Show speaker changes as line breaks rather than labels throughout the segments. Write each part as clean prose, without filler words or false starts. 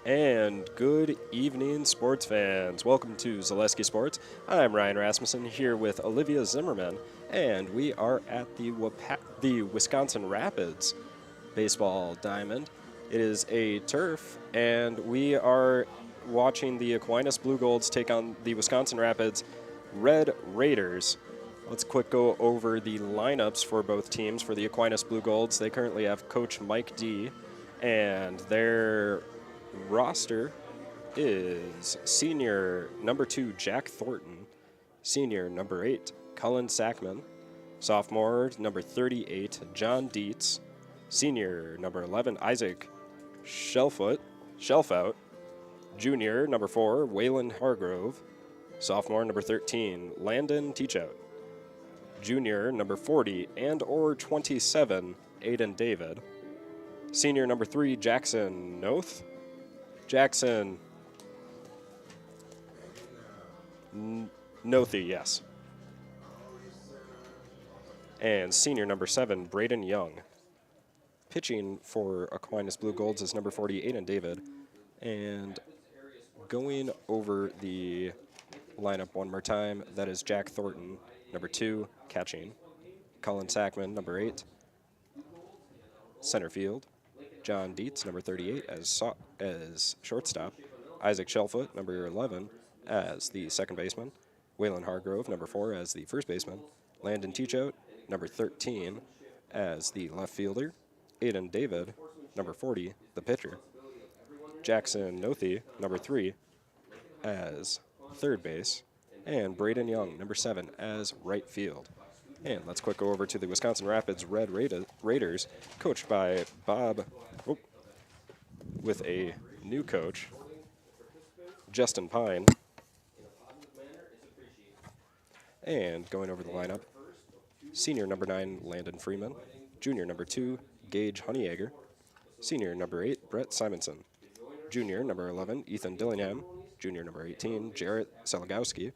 And good evening, sports fans. Welcome to Zaleski Sports. I'm Ryan Rasmussen here with Olivia Zimmerman, and we are at the Wisconsin Rapids baseball diamond. It is a turf, and we are watching the Aquinas Blue Golds take on the Wisconsin Rapids Red Raiders. Let's quick go over the lineups for both teams. For the Aquinas Blue Golds, they currently have Coach Mike D, and their roster is senior number 2, Jack Thornton, senior number 8, Cullen Sackman, sophomore number 38, John Dietz, senior number 11, Isaac Shelfout, junior number 4, Waylon Hargrove, sophomore number 13, Landon Teachout, junior number 40 and or 27, Aiden David, senior number 3, Jackson Nothi, yes. And senior number 7, Braden Young. Pitching for Aquinas Blue Golds is number 40, Aiden David. And going over the lineup one more time, that is Jack Thornton, number 2, catching. Colin Sackman, number 8, center field. John Dietz, number 38, as shortstop. Isaac Shelfoot, number 11, as the second baseman. Waylon Hargrove, number 4, as the first baseman. Landon Teachout, number 13, as the left fielder. Aiden David, number 40, the pitcher. Jackson Nothi, number 3, as third base. And Braden Young, number 7, as right field. And let's quick go over to the Wisconsin Rapids Red Raiders, coached by Bob, with a new coach, Justin Pine. And going over the lineup, senior number 9, Landon Freeman, junior number 2, Gage Honeyegger, senior number 8, Brett Simonson, junior number 11, Ethan Dillingham, junior number 18, Jarrett Seligowski,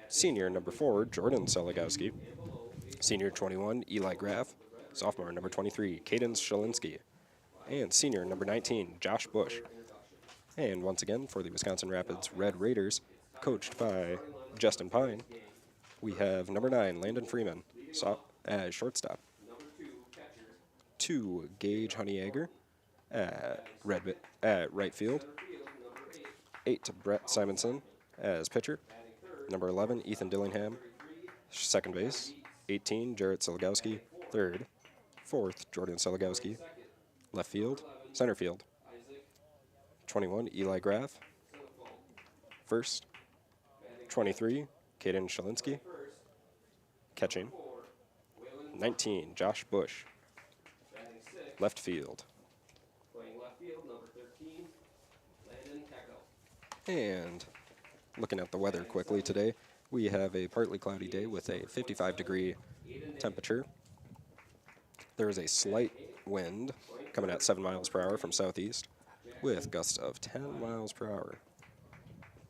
senior number 4, Jordan Seligowski, senior 21, Eli Graff, sophomore number 23, Cadence Shalinski, and senior number 19, Josh Bush. And once again, for the Wisconsin Rapids Red Raiders, coached by Justin Pine, we have number 9, Landon Freeman, as shortstop. 2, Gage Honeyegger at right field. 8, Brett Simonson as pitcher. Number 11, Ethan Dillingham, second base. 18, Jarrett Seligowski, third. 4th, Jordan Seligowski, left field, center field. 21, Eli Graff, first. 23, Caden Shalinski, catching. 19, Josh Bush, left field. And looking at the weather quickly today, we have a partly cloudy day with a 55-degree temperature. There is a slight wind coming at 7 miles per hour from southeast with gusts of 10 miles per hour.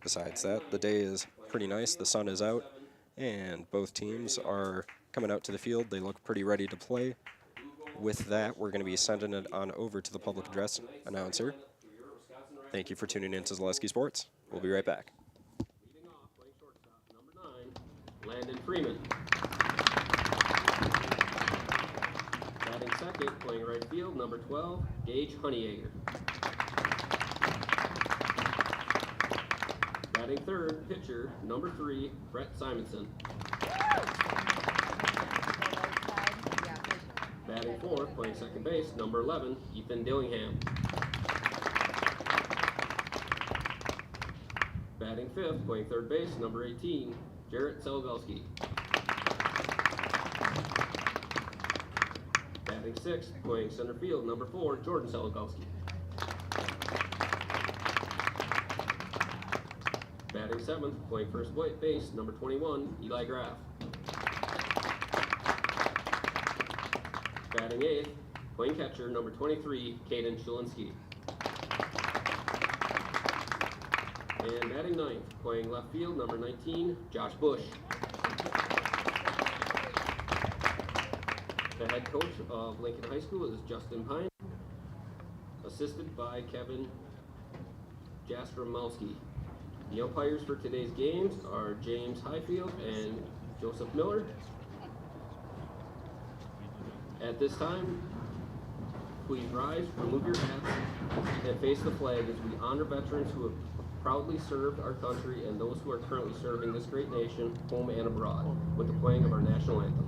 Besides that, the day is pretty nice. The sun is out, and both teams are coming out to the field. They look pretty ready to play. With that, we're going to be sending it on over to the public address announcer. Thank you for tuning in to Zaleski Sports. We'll be right back.
Landon Freeman. Batting second, playing right field, number 12, Gage Honeyegger. Batting third, pitcher, number 3, Brett Simonson. Batting fourth, playing second base, number 11, Ethan Dillingham. Batting fifth, playing third base, number 18, Jarrett Seligowski. Batting sixth, playing center field, number 4, Jordan Seligowski. Batting seventh, playing first base, number 21, Eli Graff. Batting eighth, playing catcher, number 23, Caden Shalinski. And batting ninth, playing left field, number 19, Josh Bush. The head coach of Lincoln High School is Justin Pine, assisted by Kevin Jasper Malski. The umpires for today's games are James Highfield and Joseph Miller. At this time, please rise, remove your hats, and face the flag as we honor veterans who have proudly served our country and those who are currently serving this great nation, home and abroad, with the playing of our national anthem.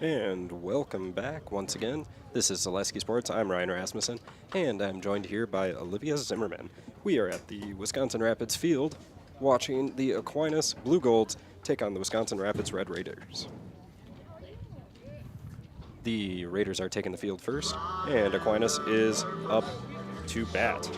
And welcome back once again. This is Zaleski Sports. I'm Ryan Rasmussen, and I'm joined here by Olivia Zimmerman. We are at the Wisconsin Rapids field watching the Aquinas Blue Golds take on the Wisconsin Rapids Red Raiders. The Raiders are taking the field first, and Aquinas is up to bat.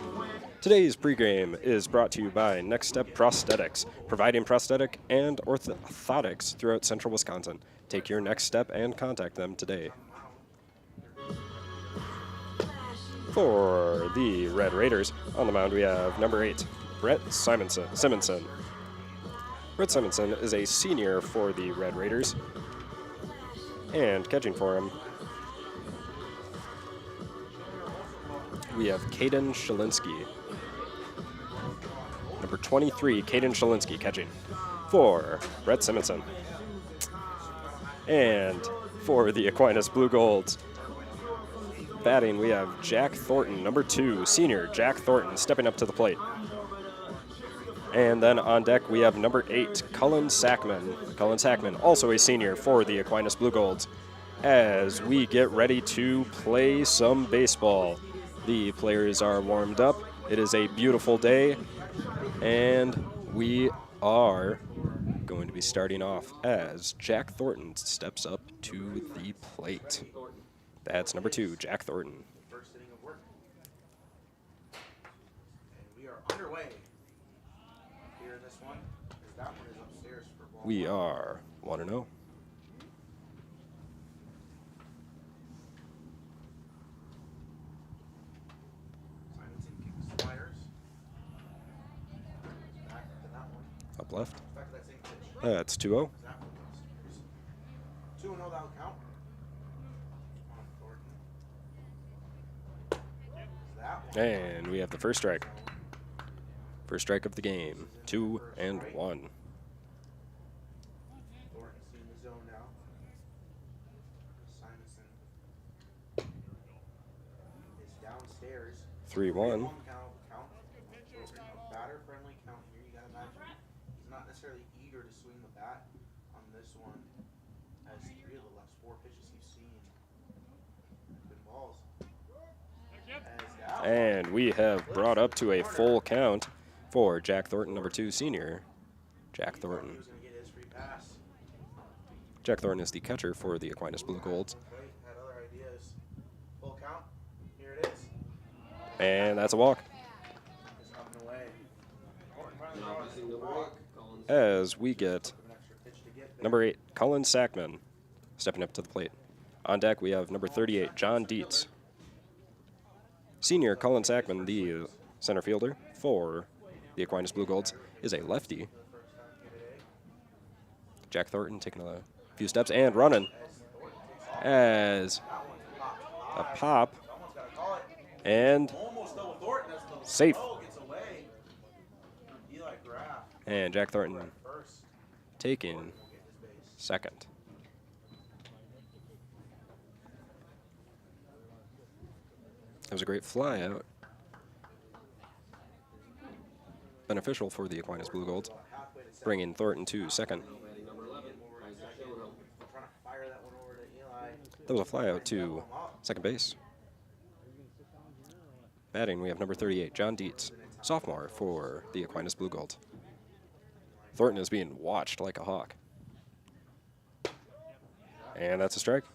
Today's pregame is brought to you by Next Step Prosthetics, providing prosthetic and orthotics throughout central Wisconsin. Take your next step and contact them today. For the Red Raiders, on the mound we have number 8, Brett Simonson. Brett Simonson is a senior for the Red Raiders. And catching for him, we have Caden Shalinski. Number 23, Caden Shalinski catching for Brett Simonson. And for the Aquinas Blue Golds, batting, we have Jack Thornton, number 2, senior Jack Thornton, stepping up to the plate. And then on deck, we have number 8, Cullen Sackman. Cullen Sackman, also a senior for the Aquinas Blue Golds, as we get ready to play some baseball. The players are warmed up. It is a beautiful day, and we are going to be starting off as Jack Thornton steps up to the plate. That's number 2, Jack Thornton.
First inning of work. And we are underway here in this one, because that one is upstairs for ball.
We are 1-0.
Simonson kicks flyers. Back to that one.
Up left.
Back to that same pitch.
That's 2-0.
That one upstairs. 2-0, that'll count. Come on, Thornton. That one.
And we have the first strike. First strike of the game. 2-1.
Thornton's in the zone now. Simonson is downstairs.
3-1.
Count. So a batter-friendly count here. You gotta imagine he's not necessarily eager to swing the bat on this one, as 3 of the last 4 pitches he's seen have been balls.
And we have brought up to a full count for Jack Thornton, number 2, senior Jack Thornton.
He was gonna get his free pass.
Jack Thornton is the catcher for the Aquinas Blue Golds.
Had other ideas. Full count. Here it is.
And that's a walk.
It's up and away.
Now facing the walk, Collins.
As we get
An extra pitch to get there.
number 8, Cullen Sackman, stepping up to the plate. On deck, we have number 38, John Dietz. Senior Colin Sackman, the center fielder for the Aquinas Blue Golds, is a lefty. Jack Thornton taking a few steps and running as a pop and safe. And Jack Thornton taking second. That was a great fly out. Beneficial for the Aquinas Blue Golds, bringing Thornton to second. That was a fly out to second base. Batting, we have number 38, John Dietz, sophomore for the Aquinas Blue Golds. Thornton is being watched like a hawk. And that's a strike.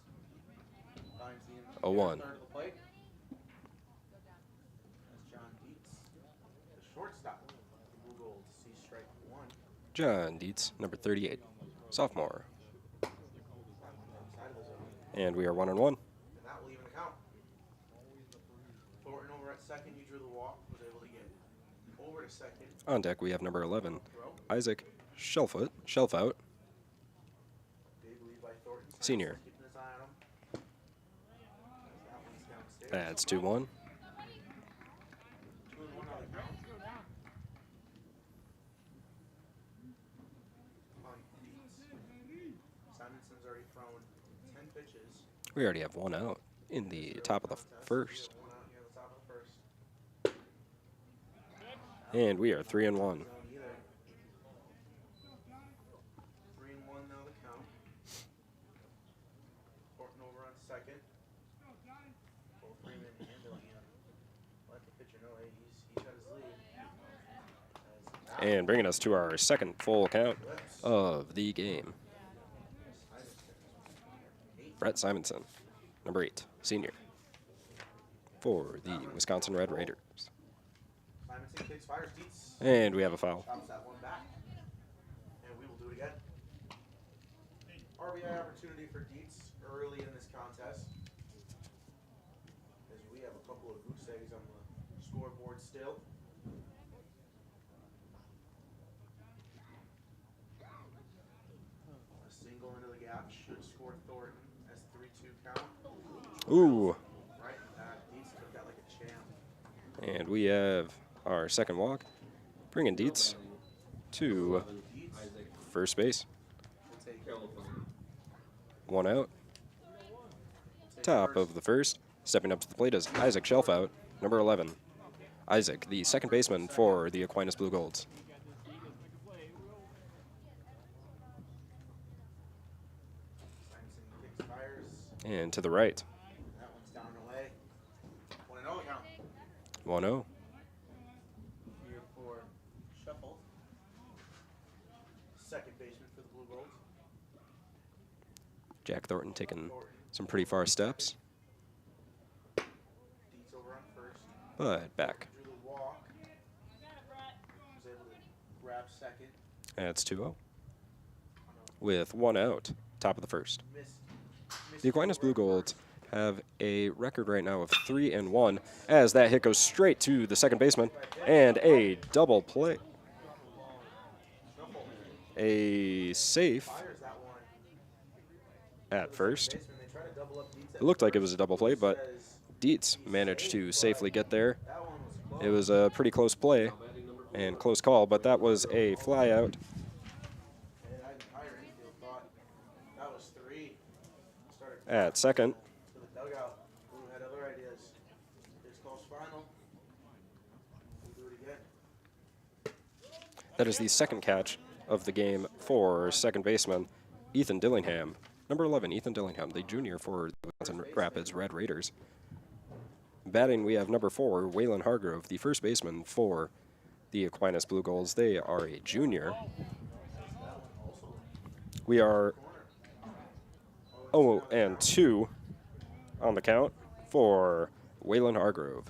0-1. John Dietz, number 38, sophomore. And we are 1-1.
And that will even count. Thornton over at second, you drew the walk, was able to get over to second.
On deck, we have number 11, Isaac Shelfout, senior. That's 2-1. We already have one out in the top of the first. And we are 3-1.
3-1 now the count. Thornton over on second. Both Freeman and Dillingham let the pitcher know he's got his lead.
And bringing us to our second full count of the game. Brett Simonson, number 8, senior, for the Wisconsin Red Raiders. And we have a foul.
And we will do it again. RBI opportunity for Dietz early in this contest. As we have a couple of goose eggs on the scoreboard still. A single into the gap should score Thornton as 3-2 count.
Ooh.
Right, Dietz took that like a champ.
And we have our second walk, bringing Dietz to first base. 1 out. Top of the first. Stepping up to the plate is Isaac Shelfout, number 11. Isaac, the second baseman for the Aquinas Blue Golds. And to the right.
That one's down and away. 1-0 count.
1-0.
Here for Shuffle. Second baseman for the Blue Golds.
Jack Thornton taking some pretty far steps,
Dietz over on first.
but back.
Drew the walk. Was able to grab second.
That's 2-0. With 1 out, top of the first.
Missed
The Aquinas Blue Golds have a record right now of 3-1 as that hit goes straight to the second baseman and a double play. A safe at first. It looked like it was a double play, but Dietz managed to safely get there. It was a pretty close play and close call, but that was a fly out. At second. That is the second catch of the game for second baseman Ethan Dillingham. Number 11, Ethan Dillingham, the junior for the Wisconsin Rapids Red Raiders. Batting, we have number 4, Waylon Hargrove, the first baseman for the Aquinas Blue Golds. They are a junior. We are 0-2 on the count for Waylon Hargrove.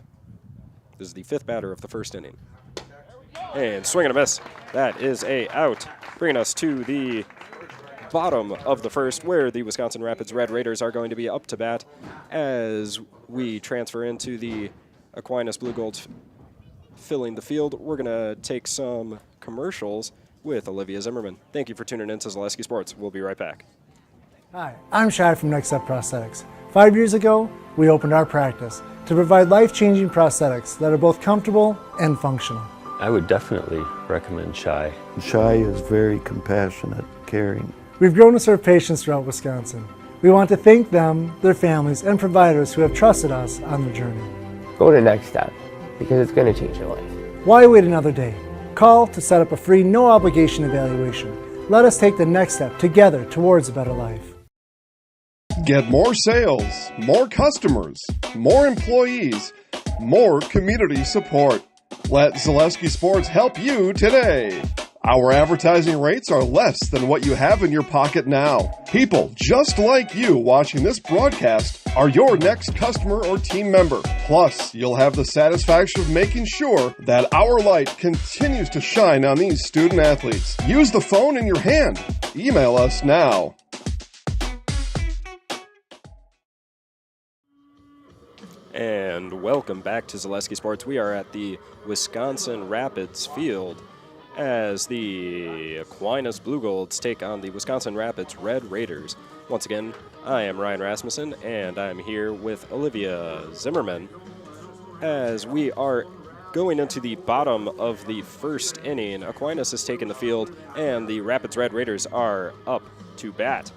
This is the 5th batter of the first inning. And swing and a miss. That is a out, bringing us to the bottom of the first, where the Wisconsin Rapids Red Raiders are going to be up to bat as we transfer into the Aquinas Blue Golds filling the field. We're going to take some commercials with Olivia Zimmerman. Thank you for tuning in to Zaleski Sports. We'll be right back.
Hi, I'm Shai from Next Step Prosthetics. 5 years ago, we opened our practice to provide life-changing prosthetics that are both comfortable and functional.
I would definitely recommend Shai.
Shai is very compassionate, caring.
We've grown to serve patients throughout Wisconsin. We want to thank them, their families, and providers who have trusted us on their journey.
Go to Next Step, because it's going to change your life.
Why wait another day? Call to set up a free, no-obligation evaluation. Let us take the next step together towards a better life.
Get more sales, more customers, more employees, more community support. Let Zaleski Sports help you today. Our advertising rates are less than what you have in your pocket now. People just like you watching this broadcast are your next customer or team member. Plus, you'll have the satisfaction of making sure that our light continues to shine on these student athletes. Use the phone in your hand. Email us now.
And welcome back to Zaleski Sports. We are at the Wisconsin Rapids field as the Aquinas Blue Golds take on the Wisconsin Rapids Red Raiders. Once again, I am Ryan Rasmussen, and I'm here with Olivia Zimmerman as we are going into the bottom of the first inning. Aquinas has taken the field, and the Rapids Red Raiders are up to bat.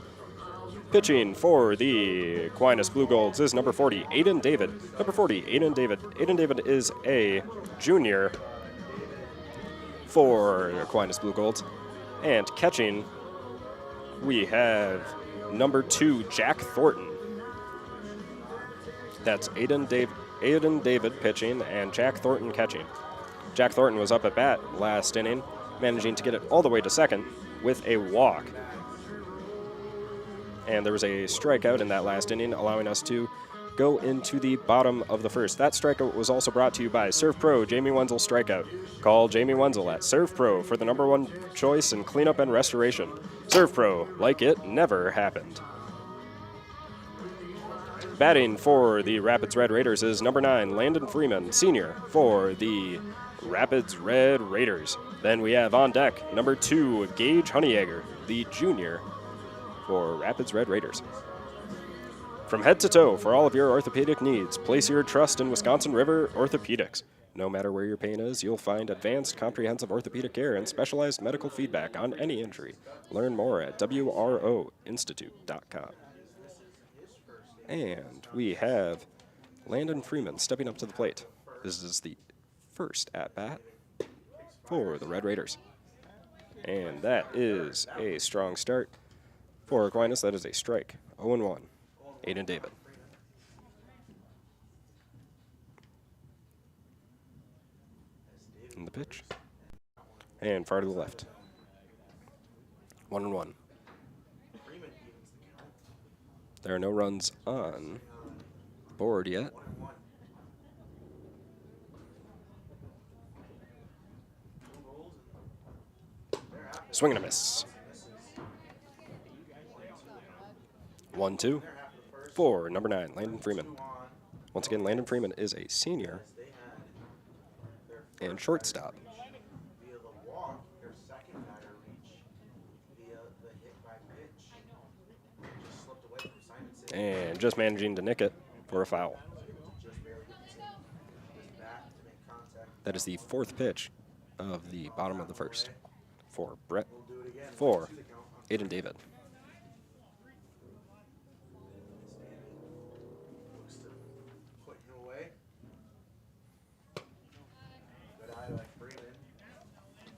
Pitching for the Aquinas Blue Golds is number 40, Aiden David. Number 40, Aiden David. Aiden David is a junior for Aquinas Blue Golds. And catching, we have number 2, Jack Thornton. That's Aiden David pitching and Jack Thornton catching. Jack Thornton was up at bat last inning, managing to get it all the way to second with a walk. And there was a strikeout in that last inning, allowing us to go into the bottom of the first. That strikeout was also brought to you by Serve Pro, Jamie Wenzel Strikeout. Call Jamie Wenzel at Serve Pro for the #1 choice in cleanup and restoration. Serve Pro, like it never happened. Batting for the Rapids Red Raiders is number 9, Landon Freeman, senior, for the Rapids Red Raiders. Then we have on deck number 2, Gage Honeyegger, the junior, for Rapids Red Raiders. From head to toe, for all of your orthopedic needs, place your trust in Wisconsin River Orthopedics. No matter where your pain is, you'll find advanced comprehensive orthopedic care and specialized medical feedback on any injury. Learn more at WROinstitute.com. And we have Landon Freeman stepping up to the plate. This is the first at-bat for the Red Raiders. And that is a strong start. For Aquinas, that is a strike. 0-1. Aiden David. And the pitch. And far to the left. 1-1. There are no runs on the board yet. Swing and a miss. 1-2 for number 9, Landon Freeman. Once again, Landon Freeman is a senior and shortstop. And just managing to nick it for a foul. That is the 4th pitch of the bottom of the first for Aiden David.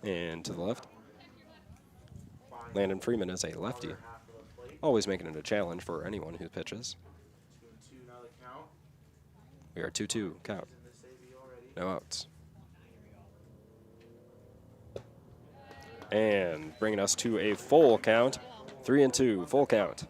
And to the left, Landon Freeman is a lefty, always making it a challenge for anyone who pitches. We are 2-2 count. No outs. And bringing us to a full count, 3-2, full count.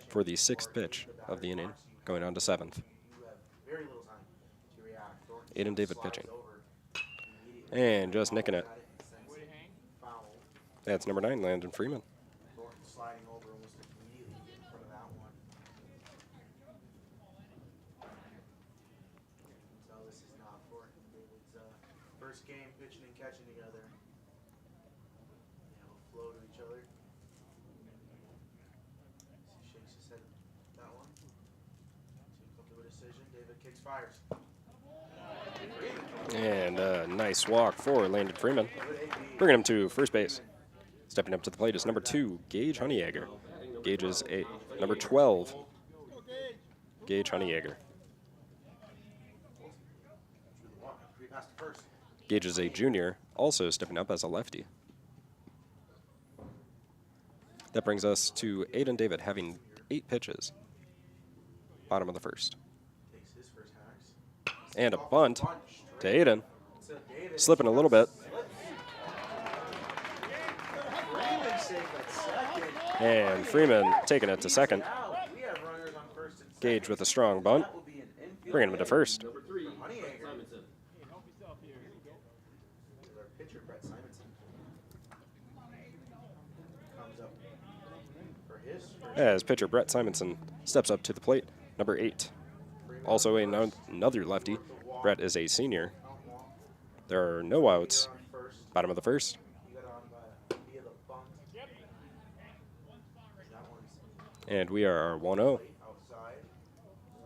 For the 6th pitch of the inning, going on to 7th. Aiden David pitching. And just nicking it. That's number 9, Landon Freeman.
Thornton sliding over almost immediately in front of that one. So this is not Thornton and David's first game pitching and catching together. They have a flow to each other. He shakes his head at that one. To come to a decision. David kicks, fires.
And a nice walk for Landon Freeman, bringing him to first base. Stepping up to the plate is number 2, Gage Honeyegger. Gage is number 12, Gage Honeyegger. Gage is a junior, also stepping up as a lefty. That brings us to Aiden David having 8 pitches. Bottom of the first. And a bunt to Aiden. Slipping a little bit. And Freeman taking it to second. Gage with a strong bunt, bringing him to first.
Number 3, Simonson.
Pitcher Brett Simonson comes up for his first.
As pitcher Brett Simonson steps up to the plate, number 8. Also another lefty. Brett is a senior. There are no outs. Bottom of the first. And we are 1-0.
Outside,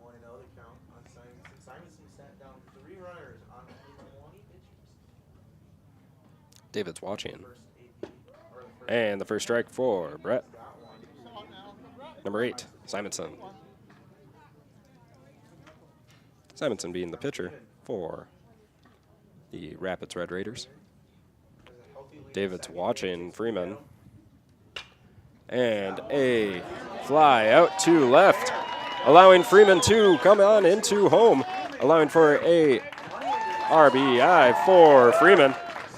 1-0 the count on Simonson. Simonson sat down 3 runners on 20 pitches.
David's watching.
First AP, or the first
And the first strike for Brett. Number 8, Simonson. Simonson being the pitcher for the Rapids Red Raiders. David's watching Freeman. And a fly out to left, allowing Freeman to come on into home, allowing for a RBI for Freeman.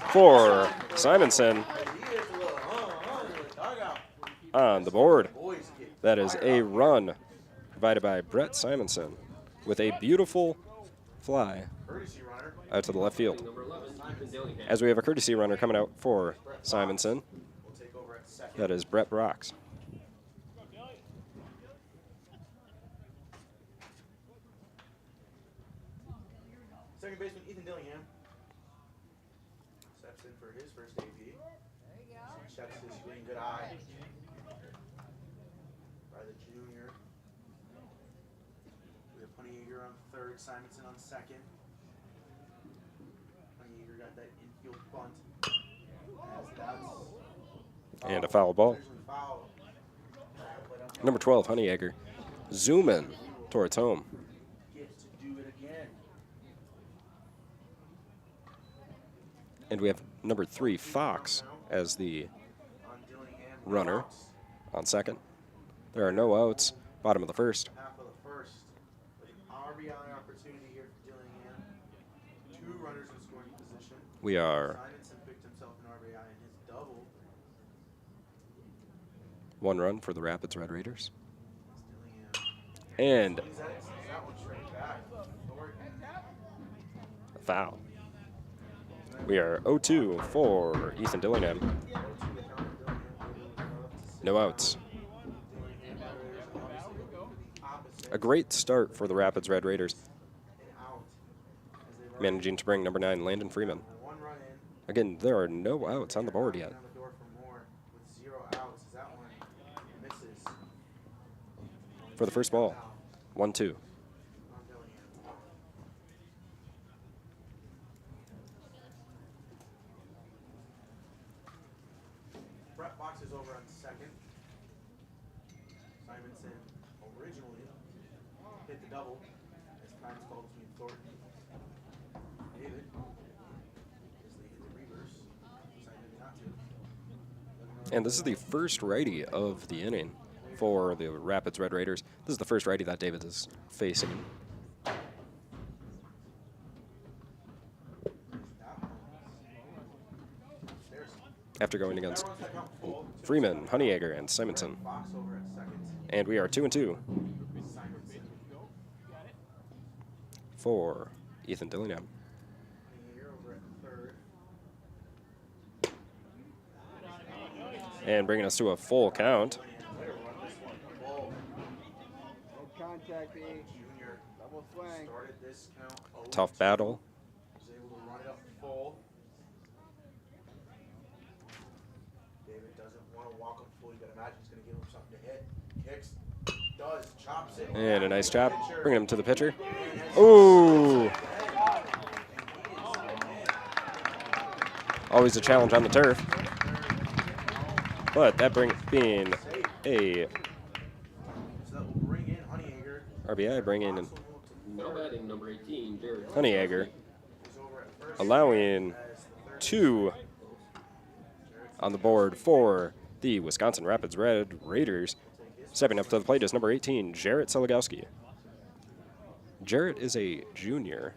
For Simonson on the board. That is a run provided by Brett Simonson with a beautiful fly out to the left field.
Number 11, Ethan Dillingham.
As we have a courtesy runner coming out for Simonson, that is Brett Brox.
Second baseman Ethan Dillingham steps in for his first AB. Checks his swing, good eye by the junior. We have Honeyegger on third, Simonson on second. Honeyegger got that infield bunt. As that's
And a foul ball.
foul.
Number 12, Honeyegger, zooming towards home.
Gets to do it again.
And we have number 3, Fox, as the
On Dillingham.
runner on second. There are no outs. Bottom of the first.
Half of the first. With an RBI opportunity here for Dillingham. 2 runners in scoring position.
We are
Simonson picked himself an RBI in his double.
1 run for the Rapids Red Raiders.
Dillingham.
And
He's that one straight back.
a foul. We are 0-2 for Ethan Dillingham. No outs. A great start for the Rapids Red Raiders, managing to bring number 9, Landon Freeman.
1 run in.
Again, there are no outs on the board yet.
On the door for more with 0 outs. As that one misses.
For the first ball, 1-2.
On Dillingham. Brett Box is over on second. Simonson originally hit the double. As time's called between Thornton and David. As they hit the reverse. Decided not to.
And this is the first righty of the inning for the Rapids Red Raiders. This is the first righty that David is facing. After going against Freeman, Honeyegger, and Simonson.
Box over at second.
And we are 2-2
Simonson.
for Ethan Dillingham.
Here over at third.
And bringing us to a full count.
Contact E. Double swing.
Started this count 0-2.
Tough battle.
Was able to run it up full. David doesn't want to walk him full. You gotta imagine he's gonna give him something to hit. Kicks, does, chops it.
And a nice chop, bringing him to the pitcher. Ooh! Always a challenge on the turf. But that being a
So that will bring in Honeyegger.
RBI, bringing in
Now batting number 18, Jared.
Honeyegger,
He's over at first.
allowing
As the third
2 on the board for the Wisconsin Rapids Red Raiders. Stepping up to the plate is number 18, Jarrett Seligowski. Jarrett is a junior.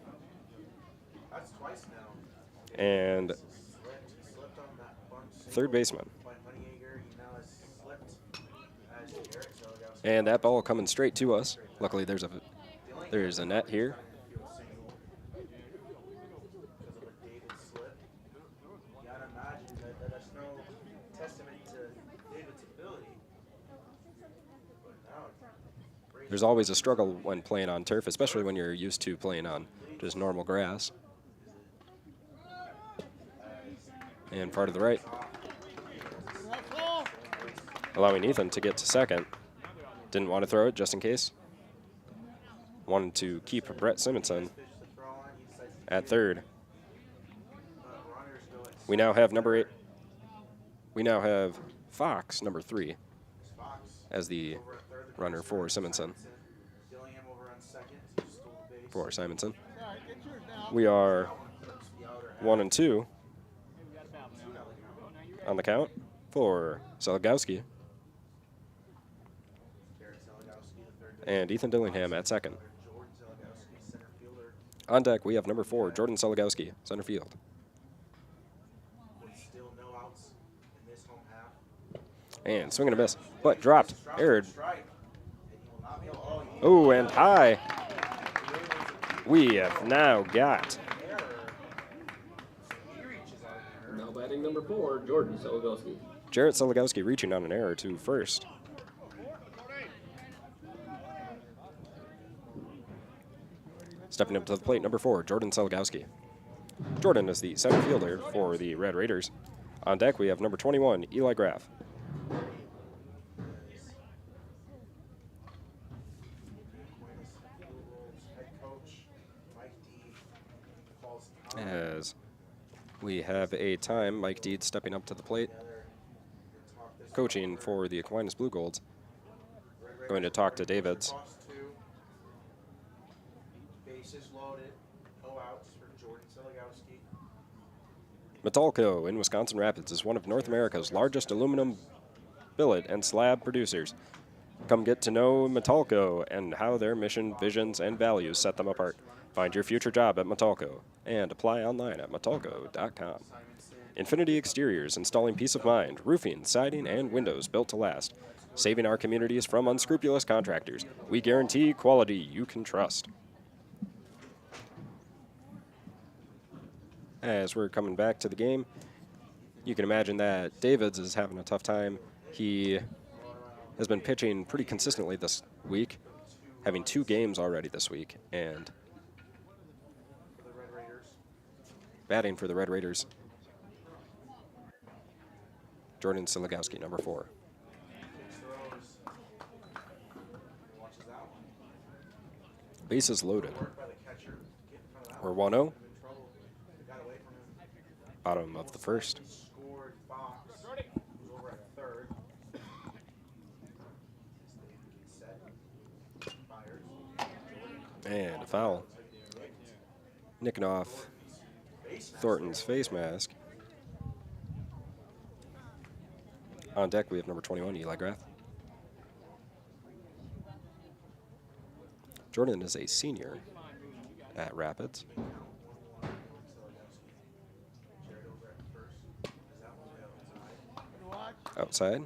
That's twice now.
And
He slipped on that bunt
third baseman.
by Honeyegger. He now has slipped as Jarrett Seligowski.
And that ball coming straight to us. Luckily, there's a net here.
Because of a David slip. You gotta imagine that that's no testament to David's ability. But now
There's always a struggle when playing on turf, especially when you're used to playing on just normal grass. And far to the right. Allowing Ethan to get to second. Didn't want to throw it just in case. Wanted to keep Brett Simonson at third. We now have number 8. We now have Fox, number 3, as the runner for Simonson.
Dillingham over on second. He stole the base.
For Simonson. We are 1 and 2 on the count for Seligowski.
Jarrett Seligowski, the third
And Ethan Dillingham at second.
Jordan Seligowski, center fielder.
On deck, we have number 4, Jordan Seligowski, center field.
With still no outs in this home half.
And swing and a miss, but dropped, aired.
Strike. And he will not be able.
Oh, and high. We have now got
Now batting number 4, Jordan Seligowski.
Jarrett Seligowski reaching on an error to first. Stepping up to the plate, number 4, Jordan Seligowski. Jordan is the center fielder for the Red Raiders. On deck, we have number 21, Eli Graff.
head coach Mike D calls
As we have a time, Mike Deed stepping up to the plate, coaching for the Aquinas Blue Golds. Going to talk to Davids.
Toss two. Bases loaded. No outs for Jordan Seligowski.
Metalco in Wisconsin Rapids is one of North America's largest aluminum billet and slab producers. Come get to know Metalco and how their mission, visions, and values set them apart. Find your future job at Metalco and apply online at metalco.com. Infinity Exteriors, installing peace of mind, roofing, siding, and windows built to last. Saving our communities from unscrupulous contractors. We guarantee quality you can trust. As we're coming back to the game, you can imagine that Davids is having a tough time. He has been pitching pretty consistently this week, having 2 games already this week, and batting for the Red Raiders. Jordan Seligowski, number 4. Bases loaded. We're 1-0. Bottom of the first.
Scored Fox. Who's over at third. Fires.
And a foul. Nicking off Thornton's face mask. On deck, we have number 21, Eli Graff. Jordan is a senior at Rapids. Outside.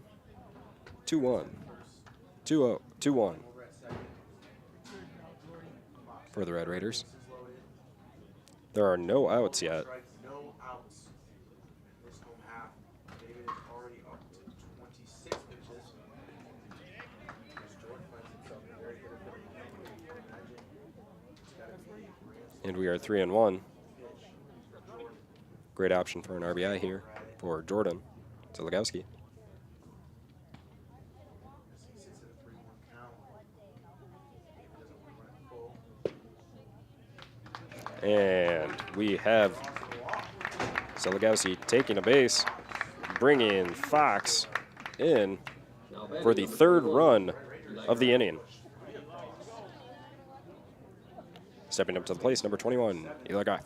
2-1. 2-0. 2-1 for the Red Raiders. There are no outs yet.
No outs in this home half. David is already up to
And we are 3-1. Great option for an RBI here for Jordan Zeligowski. And we have Zeligowski taking a base, bringing Fox in for the third run of the inning. Stepping up to the plate, number 21, Eli Graff.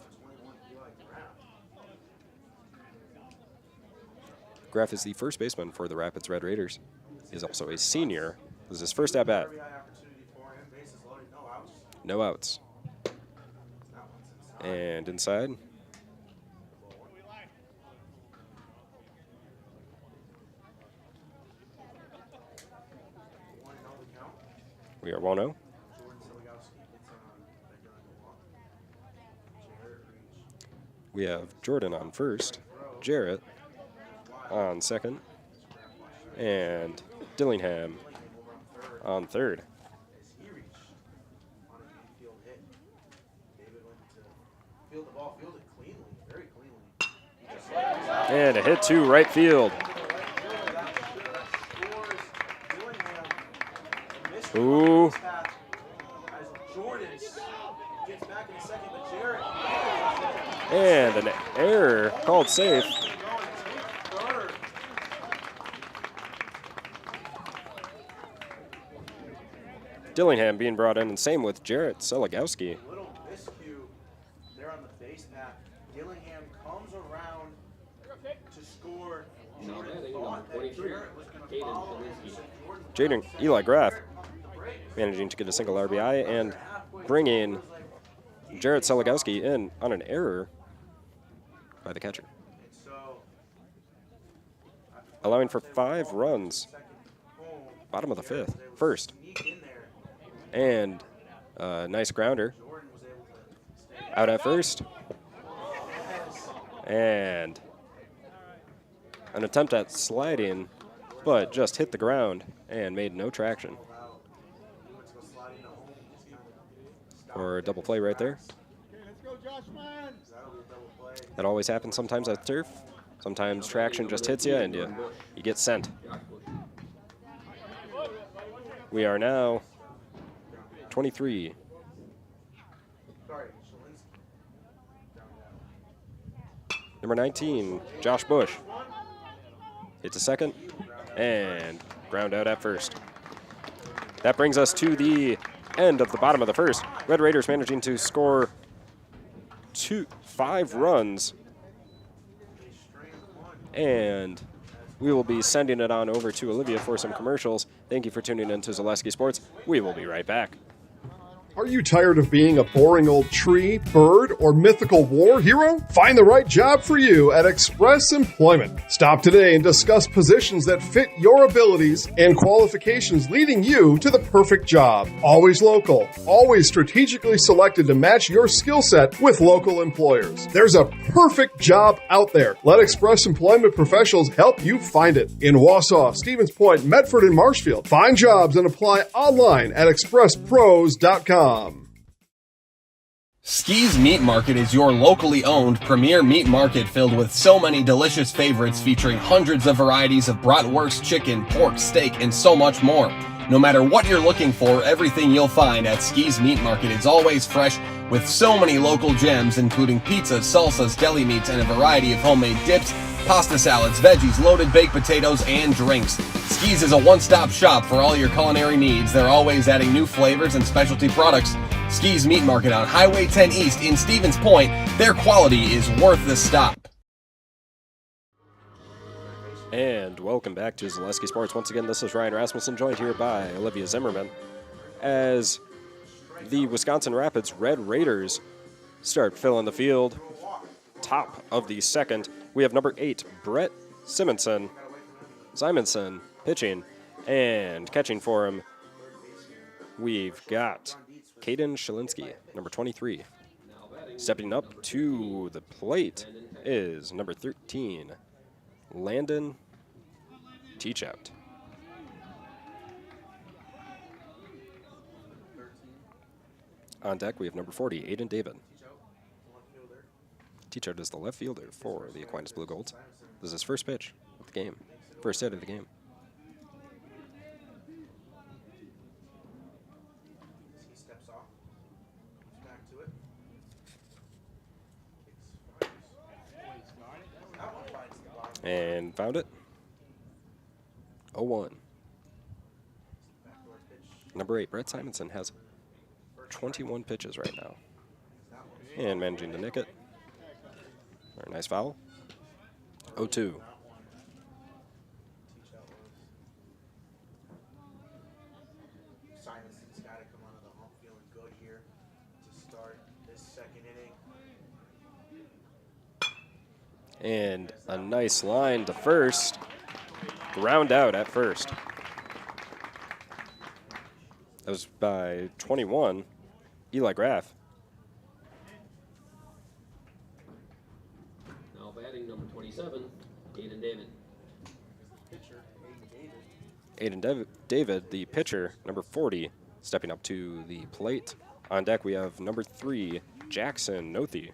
Graff is the first baseman for the Rapids Red Raiders. He is also a senior. This is his first at-bat. No outs. And inside. We are 1-0. We have Jordan on first, Jarrett on second, and Dillingham on third. And a hit to right field. Ooh. And an error called safe. Dillingham being brought in, and same with Jarrett Zeligowski.
Little miscue there on the base path. Dillingham comes around to score. Jordan thought that Jarrett was going to follow him.
Jaden Eli Graff managing to get a single RBI and bringing Jarrett Zeligowski in on an error by the catcher, allowing for 5 runs. Bottom of the first. And a nice grounder. Out at first. And an attempt at sliding, but just hit the ground and made no traction. For a double play right there. That always happens sometimes at turf. Sometimes traction just hits you and you get sent. We are now 23. Number 19, Josh Bush. Hits a second and ground out at first. That brings us to the end of the bottom of the first. Red Raiders managing to score 5 runs. And we will be sending it on over to Olivia for some commercials. Thank you for tuning in to Zaleski Sports. We will be right back.
Are you tired of being a boring old tree, bird, or mythical war hero? Find the right job for you at Express Employment. Stop today and discuss positions that fit your abilities and qualifications, leading you to the perfect job. Always local, always strategically selected to match your skill set with local employers. There's a perfect job out there. Let Express Employment professionals help you find it. In Wausau, Stevens Point, Medford, and Marshfield. Find jobs and apply online at expresspros.com.
Ski's Meat Market is your locally owned premier meat market filled with so many delicious favorites featuring hundreds of varieties of bratwurst, chicken, pork, steak, and so much more. No matter what you're looking for, everything you'll find at Ski's Meat Market is always fresh with so many local gems including pizzas, salsas, deli meats, and a variety of homemade dips, pasta salads, veggies, loaded baked potatoes, and drinks. Ski's is a one-stop shop for all your culinary needs. They're always adding new flavors and specialty products. Ski's Meat Market on Highway 10 East in Stevens Point. Their quality is worth the stop.
And welcome back to Zaleski Sports. Once again, this is Ryan Rasmussen, joined here by Olivia Zimmerman, as the Wisconsin Rapids Red Raiders start filling the field. Top of the second, we have number 8, Brett Simonson pitching, and catching for him, we've got Caden Shalinski, number 23. Stepping up to the plate is number 13, Landon Teachout. On deck, we have number 40, Aiden David. Teachout is the left fielder for the Aquinas Blue Golds. This is his first pitch of the game, first hit of the game.
He steps off, comes back to it. That one finds the bottom.
And found it. 0-1. Number 8, Brett Simonson has 21 pitches right now. And managing to nick it. Very nice foul. 0-2.
Simonson's got to come out of the hump feeling good here to start this second inning.
And a nice line to first. Ground out at first. That was by 21, Eli Graff.
Now batting number 27, Aiden David.
Aiden David, the pitcher, number 40, stepping up to the plate. On deck, we have number 3, Jackson Nothi.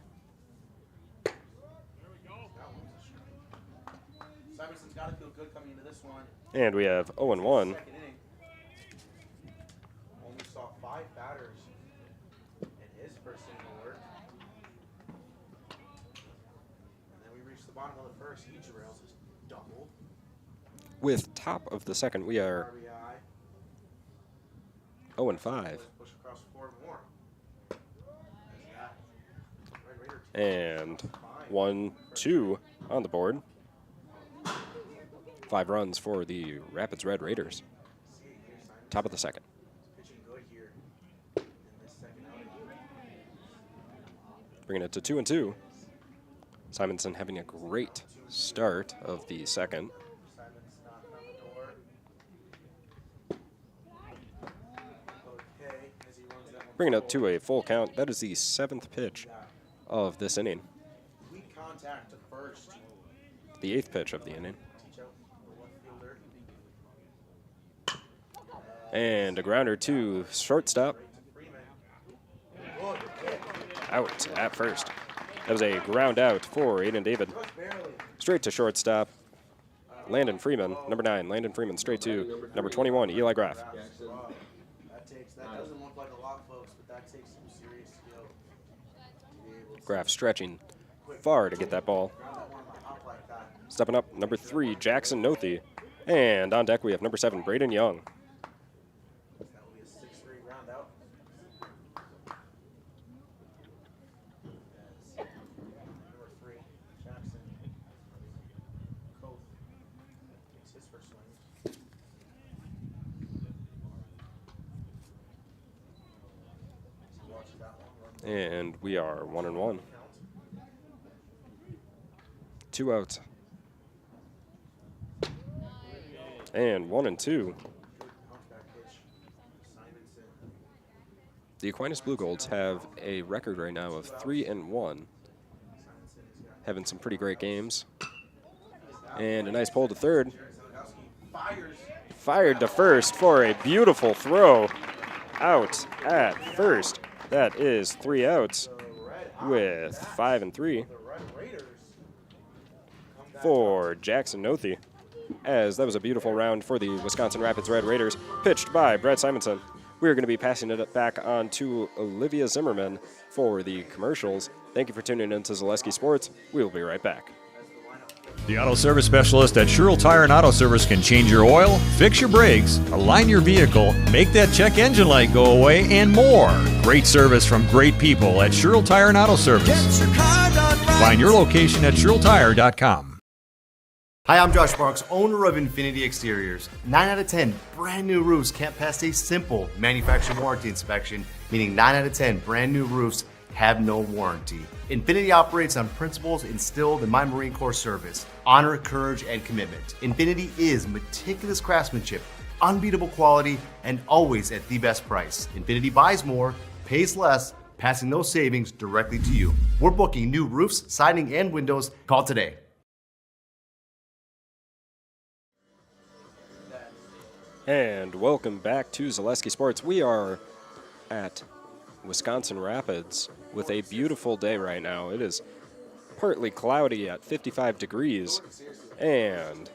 Simonson's got to feel good coming into this one.
And we have 0-1.
Second inning. Only saw 5 batters in his first inning of work. And then we reach the bottom of the first. Each rails is doubled.
With top of the second, we are
RBI.
0-5.
Push across 4 more.
And 1-2 on the board. 5 runs for the Rapids Red Raiders. Top of the second.
Pitching good here in this second outing.
Bringing it to 2-2. Simonson having a great start of the second.
Simon's knocking on the door. Okay, as he runs that one.
Bringing it to a full count. That is the 7th pitch of this inning.
Weak contact to first.
The 8th pitch of the inning. And a grounder to shortstop. Out at first. That was a ground out for Aiden David. Straight to shortstop. Landon Freeman, number 9. Landon Freeman straight to number 21, Eli Graff.
That doesn't look like a lot, folks, but that takes some serious skill.
Graff stretching far to get that ball. Stepping up, number 3, Jackson Nothi. And on deck we have number 7, Braden Young.
That will be a 6-3 ground out. Number 3, Jackson Coth makes his first swing. Watch that one.
And we are 1-1. 2 outs. And 1-2. The Aquinas Blue Golds have a record right now of 3-1. Having some pretty great games. And a nice pull to third. Fired to first for a beautiful throw. Out at first. That is 3 outs with 5 and 3 for Jackson Nothi, as that was a beautiful round for the Wisconsin Rapids Red Raiders, pitched by Brett Simonson. We're going to be passing it back on to Olivia Zimmerman for the commercials. Thank you for tuning in to Zaleski Sports. We will be right back.
The auto service specialist at Sherrill Tire and Auto Service can change your oil, fix your brakes, align your vehicle, make that check engine light go away, and more. Great service from great people at Sherrill Tire and Auto Service. Find your location at SherrillTire.com.
Hi, I'm Josh Marks, owner of Infinity Exteriors. 9 out of 10 brand new roofs can't pass a simple manufacturer warranty inspection, meaning 9 out of 10 brand new roofs have no warranty. Infinity operates on principles instilled in my Marine Corps service: honor, courage, and commitment. Infinity is meticulous craftsmanship, unbeatable quality, and always at the best price. Infinity buys more, pays less, passing those savings directly to you. We're booking new roofs, siding, and windows. Call today.
And welcome back to Zaleski Sports. We are at Wisconsin Rapids with a beautiful day right now. It is partly cloudy at 55 degrees, and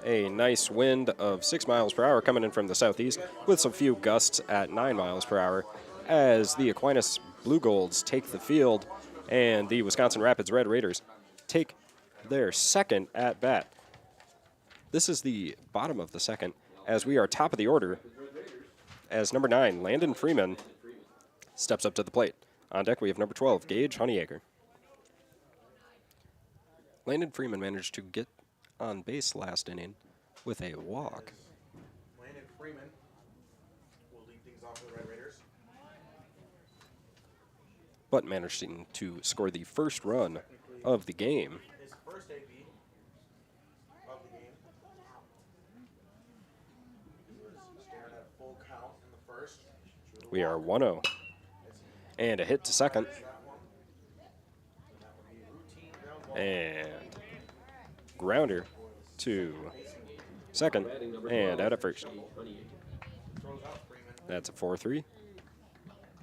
a nice wind of 6 miles per hour coming in from the southeast with some few gusts at 9 miles per hour as the Aquinas Blue Golds take the field and the Wisconsin Rapids Red Raiders take their second at bat. This is the bottom of the second as we are top of the order as number 9, Landon Freeman, steps up to the plate. On deck we have number 12, Gage Honeyacre. Landon Freeman managed to get on base last inning with a walk.
Landon Freeman will lead things off for the Red Raiders.
But managed to score the first run of the game.
His first AB of the game. He was staring at a full count in the first.
We are 1-0. And a hit to second. And grounder to second and out at first. That's a 4-3.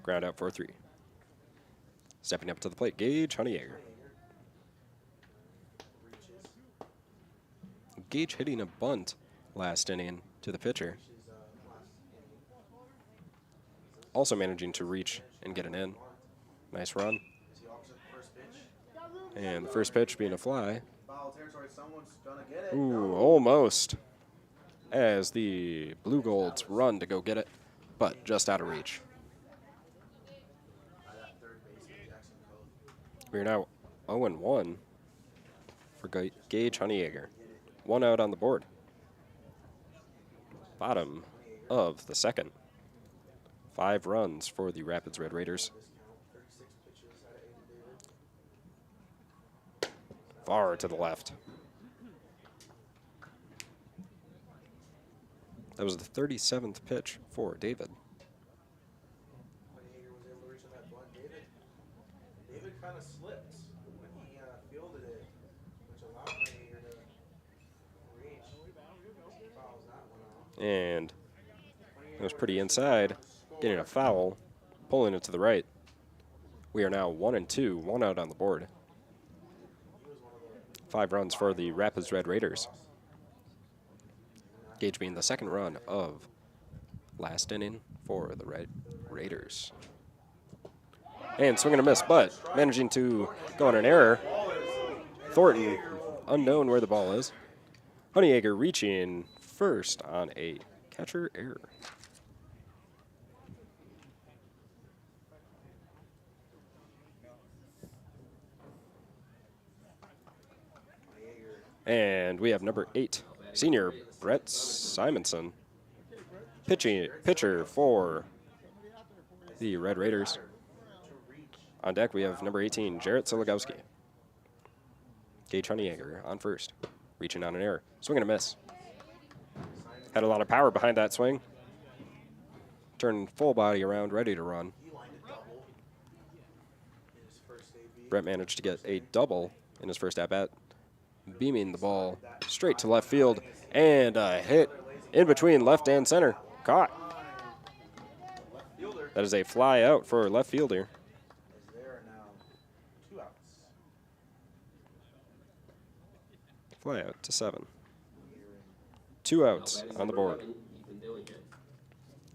Ground out 4-3. Stepping up to the plate, Gage Honeyacre. Gage hitting a bunt last inning to the pitcher. Also managing to reach and get an in. Nice run. And the first pitch being a fly. Ooh, almost. As the Blue Golds run to go get it, but just out of reach. We're now 0-1 for Gage Honeyacre. 1 out on the board. Bottom of the second. 5 runs for the Rapids Red Raiders. Far to the left. That was the 37th pitch for David.
David kind of slipped when he fielded it, which allowed Honeyacre to reach. Fouls that one out.
And it was pretty inside, getting a foul, pulling it to the right. We are now 1-2, 1 out on the board. 5 runs for the Rapids Red Raiders. Gage being the second run of last inning for the Red Raiders. And swing and a miss, but managing to go on an error. Thornton, unknown where the ball is. Honeyacre reaching first on a catcher error. And we have number 8, senior Brett Simonson, pitcher for the Red Raiders. On deck, we have number 18, Jarrett Silagowski. Gage Honeyacre on first, reaching on an error. Swing and a miss. Had a lot of power behind that swing. Turned full body around, ready to run. Brett managed to get a double in his first at-bat, beaming the ball straight to left field, and a hit in between left and center. Caught. That is a fly out for left fielder. Fly out to 7. 2 outs on the board.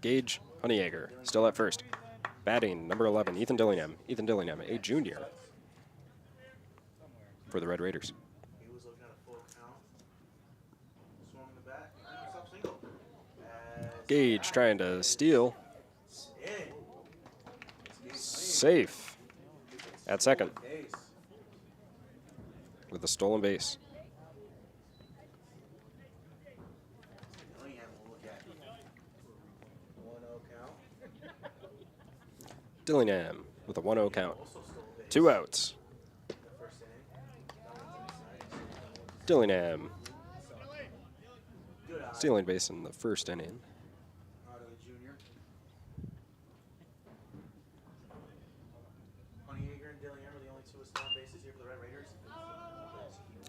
Gage Honeyacre still at first. Batting number 11, Ethan Dillingham. Ethan Dillingham, a junior for the Red Raiders. Gage trying to steal. Safe at second with a stolen base. Dillingham with a 1-0 count. 2 outs. Dillingham stealing base in the first inning.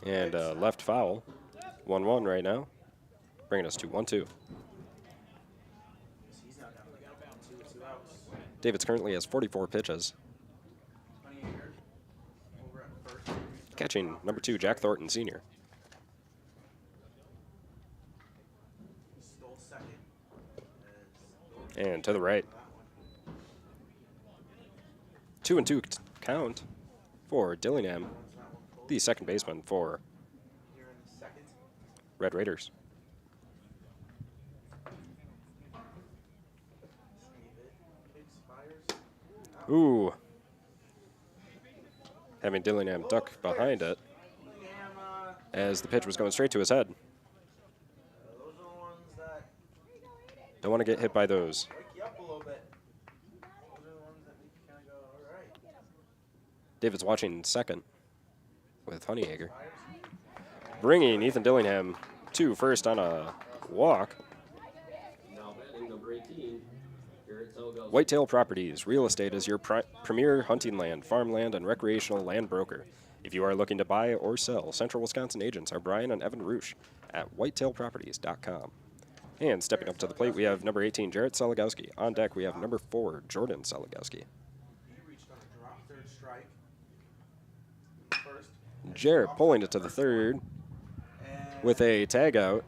And left foul. 1-1 right now, bringing us to 1-2. David's currently has 44 pitches. Catching, number 2, Jack Thornton, senior. And to the right. 2-2 count for Dillingham, the second baseman for Red Raiders. Ooh. Having Dillingham duck behind it as the pitch was going straight to his head. Don't want to get hit by those. David's watching second with Honeyhager. Bringing Ethan Dillingham to first on a walk.
Now batting number 18, Garrett Selgowski.
Whitetail Properties. Real estate is your premier hunting land, farmland, and recreational land broker. If you are looking to buy or sell, Central Wisconsin agents are Brian and Evan Roosh at whitetailproperties.com. And stepping up to the plate, we have number 18, Jarrett Selagowski. On deck, we have number 4, Jordan Selagowski. Jarrett pulling it to the third with a tag out.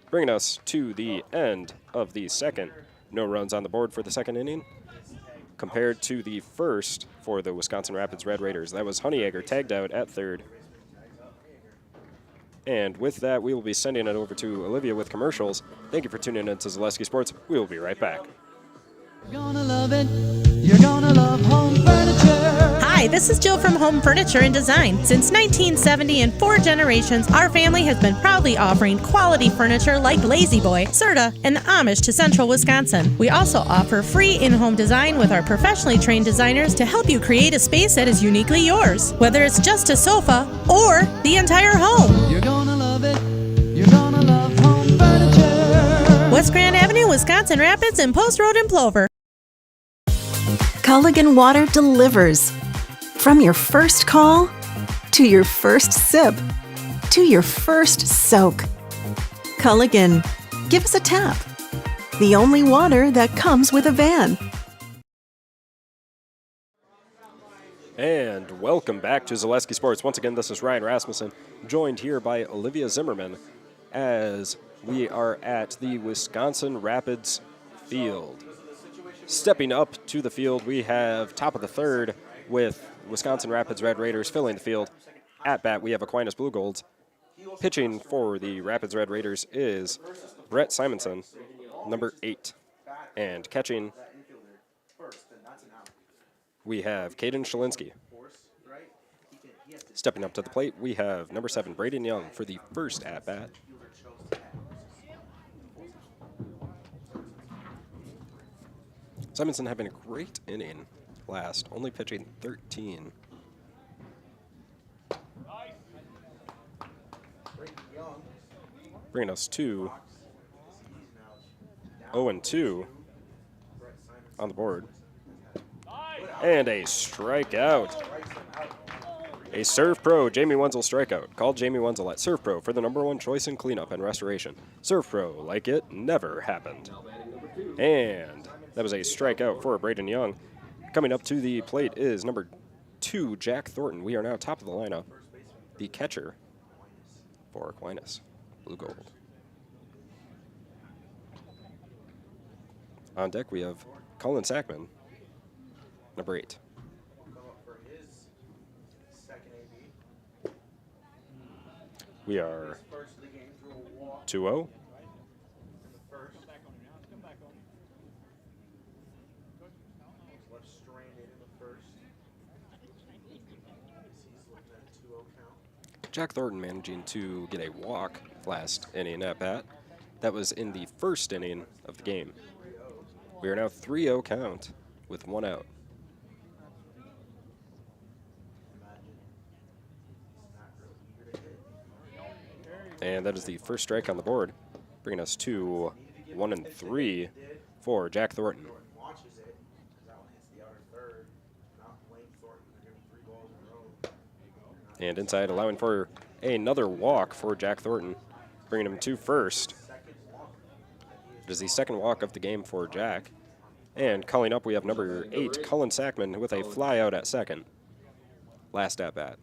Bringing us to the end of the second. No runs on the board for the second inning compared to the first for the Wisconsin Rapids Red Raiders. That was Honeyhager tagged out at third. And with that, we will be sending it over to Olivia with commercials. Thank you for tuning in to Zaleski Sports. We will be right back.
You're gonna love it. You're gonna love home furniture.
Hi, this is Jill from Home Furniture and Design. Since 1970 and 4 generations, our family has been proudly offering quality furniture like Lazy Boy, Serta, and Amish to Central Wisconsin. We also offer free in-home design with our professionally trained designers to help you create a space that is uniquely yours, whether it's just a sofa or the entire home.
You're gonna love it. You're gonna love home furniture.
West Grand Avenue, Wisconsin Rapids, and Post Road in Plover.
Culligan Water delivers. From your first call, to your first sip, to your first soak. Culligan, give us a tap. The only water that comes with a van.
And welcome back to Zaleski Sports. Once again, this is Ryan Rasmussen, joined here by Olivia Zimmerman as we are at the Wisconsin Rapids field. Stepping up to the field, we have top of the third with Wisconsin Rapids Red Raiders filling the field. At bat, we have Aquinas Blue Golds. Pitching for the Rapids Red Raiders is Brett Simonson, number 8. And catching, we have Caden Shalinsky. Stepping up to the plate, we have number 7, Braden Young for the first at bat. Simonson having a great inning last, only pitching 13. Bringing us to 0-2 on the board. And a strikeout. A Serve Pro Jamie Wenzel strikeout. Call Jamie Wenzel at Serve Pro for the #1 choice in cleanup and restoration. Serve Pro, like it never happened. And that was a strikeout for Braden Young. Coming up to the plate is number 2, Jack Thornton. We are now top of the lineup. The catcher for Aquinas, Blue Gold. On deck, we have Colin Sackman, number 8. We are 2-0. Jack Thornton managing to get a walk last inning at bat. That was in the first inning of the game. We are now 3-0 count with 1 out. And that is the first strike on the board, bringing us to 1-3 for Jack Thornton. And inside, allowing for another walk for Jack Thornton, bringing him to first. It is the second walk of the game for Jack. And calling up, we have number 8, Colin Sackman, with a fly out at second. last at bat.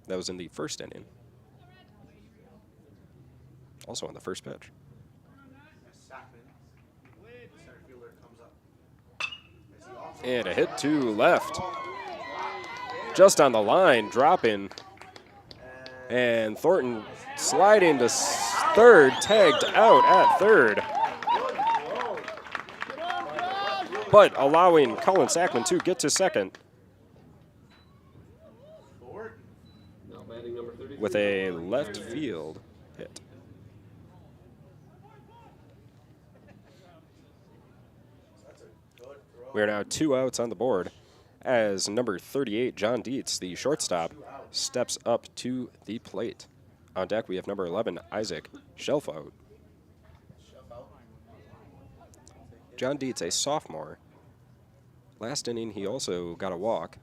That was in the first inning. Also on the first pitch. And a hit to left. Just on the line, dropping. And Thornton sliding to third, tagged out at third. But allowing Colin Sackman to get to second. With a left field hit. We are now 2 outs on the board as number 38, John Dietz, the shortstop, steps up to the plate. On deck, we have number 11, Isaac Shelfout. John Dietz, a sophomore. Last inning, he also got a walk.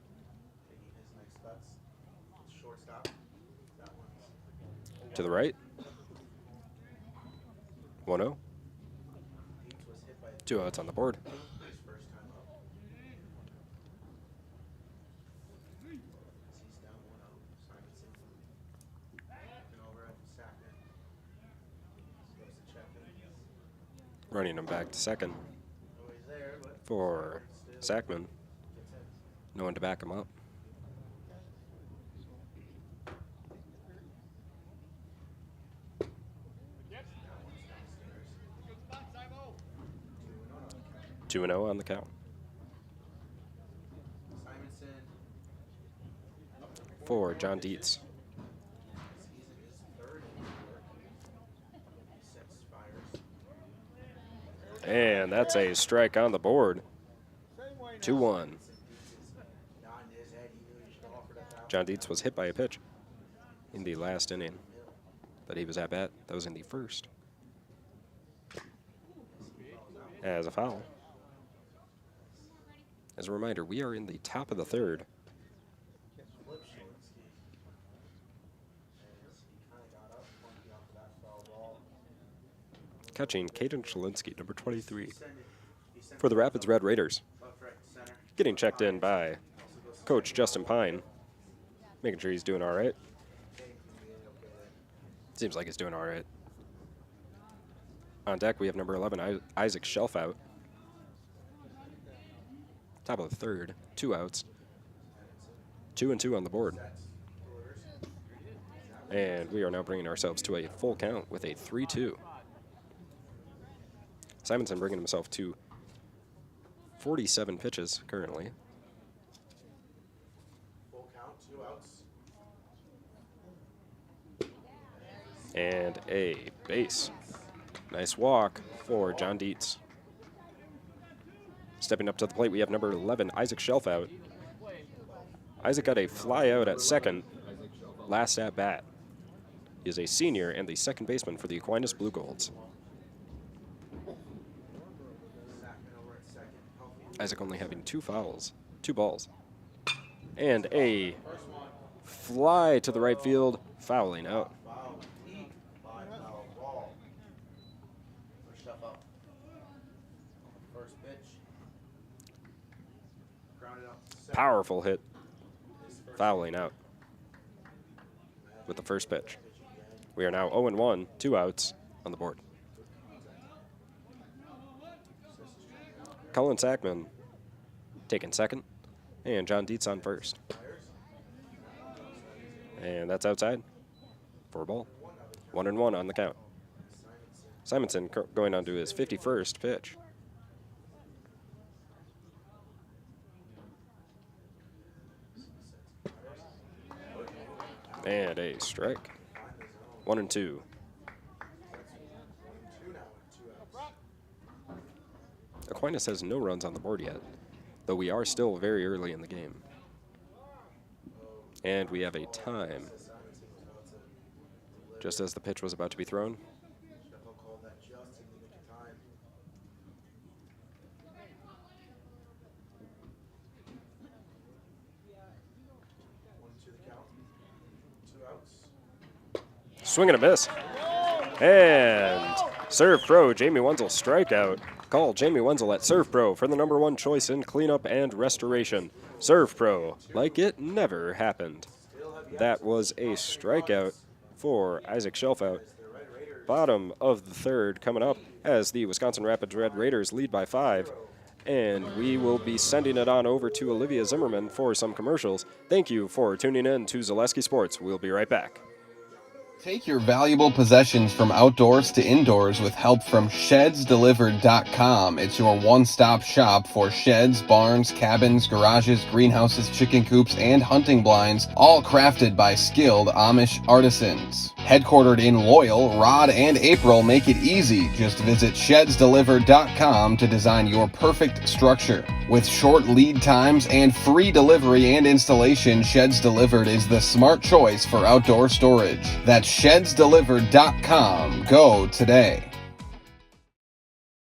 To the right. 1-0. 2 outs on the board. Running him back to second for Sackman. No one to back him up. Two and 0 on the count. For John Dietz. And that's a strike on the board. 2-1. John Dietz was hit by a pitch in the last inning, but he was at bat. That was in the first. As a foul. As a reminder, we are in the top of the third. Catching Caden Shalinsky, number 23, for the Rapids Red Raiders. Getting checked in by Coach Justin Pine, making sure he's doing all right. Seems like he's doing all right. On deck, we have number 11, Isaac Shelfout. Top of the third, 2 outs. 2 and 2 on the board. And we are now bringing ourselves to a full count with a 3-2. Simonson bringing himself to 47 pitches currently.
Full count, 2 outs.
And a base. Nice walk for John Dietz. Stepping up to the plate, we have number 11, Isaac Shelfout. Isaac got a fly out at second, last at bat. He is a senior and the second baseman for the Aquinas Blue Golds. Isaac only having 2 fouls, 2 balls. And a fly to the right field, fouling out. Powerful hit, fouling out with the first pitch. We are now 0-1, 2 outs on the board. Colin Sackman taking second, and John Dietz on first. And that's outside for a ball. 1-1 on the count. Simonson going on to his 51st pitch. And a strike. 1-2. Aquinas has no runs on the board yet, though we are still very early in the game. And we have a time just as the pitch was about to be thrown. Swing and a miss. And Serve Pro, Jamie Wenzel, strikeout. Call Jamie Wenzel at Serve Pro for the #1 choice in cleanup and restoration. Serve Pro, like it never happened. That was a strikeout for Isaac Shelfout. Bottom of the third coming up as the Wisconsin Rapids Red Raiders lead by 5. And we will be sending it on over to Olivia Zimmerman for some commercials. Thank you for tuning in to Zaleski Sports. We'll be right back.
Take your valuable possessions from outdoors to indoors with help from ShedsDelivered.com. It's your one-stop shop for sheds, barns, cabins, garages, greenhouses, chicken coops, and hunting blinds, all crafted by skilled Amish artisans. Headquartered in Loyal, Rod and April make it easy. Just visit ShedsDelivered.com to design your perfect structure. With short lead times and free delivery and installation, Sheds Delivered is the smart choice for outdoor storage. That's ShedsDelivered.com. Go today.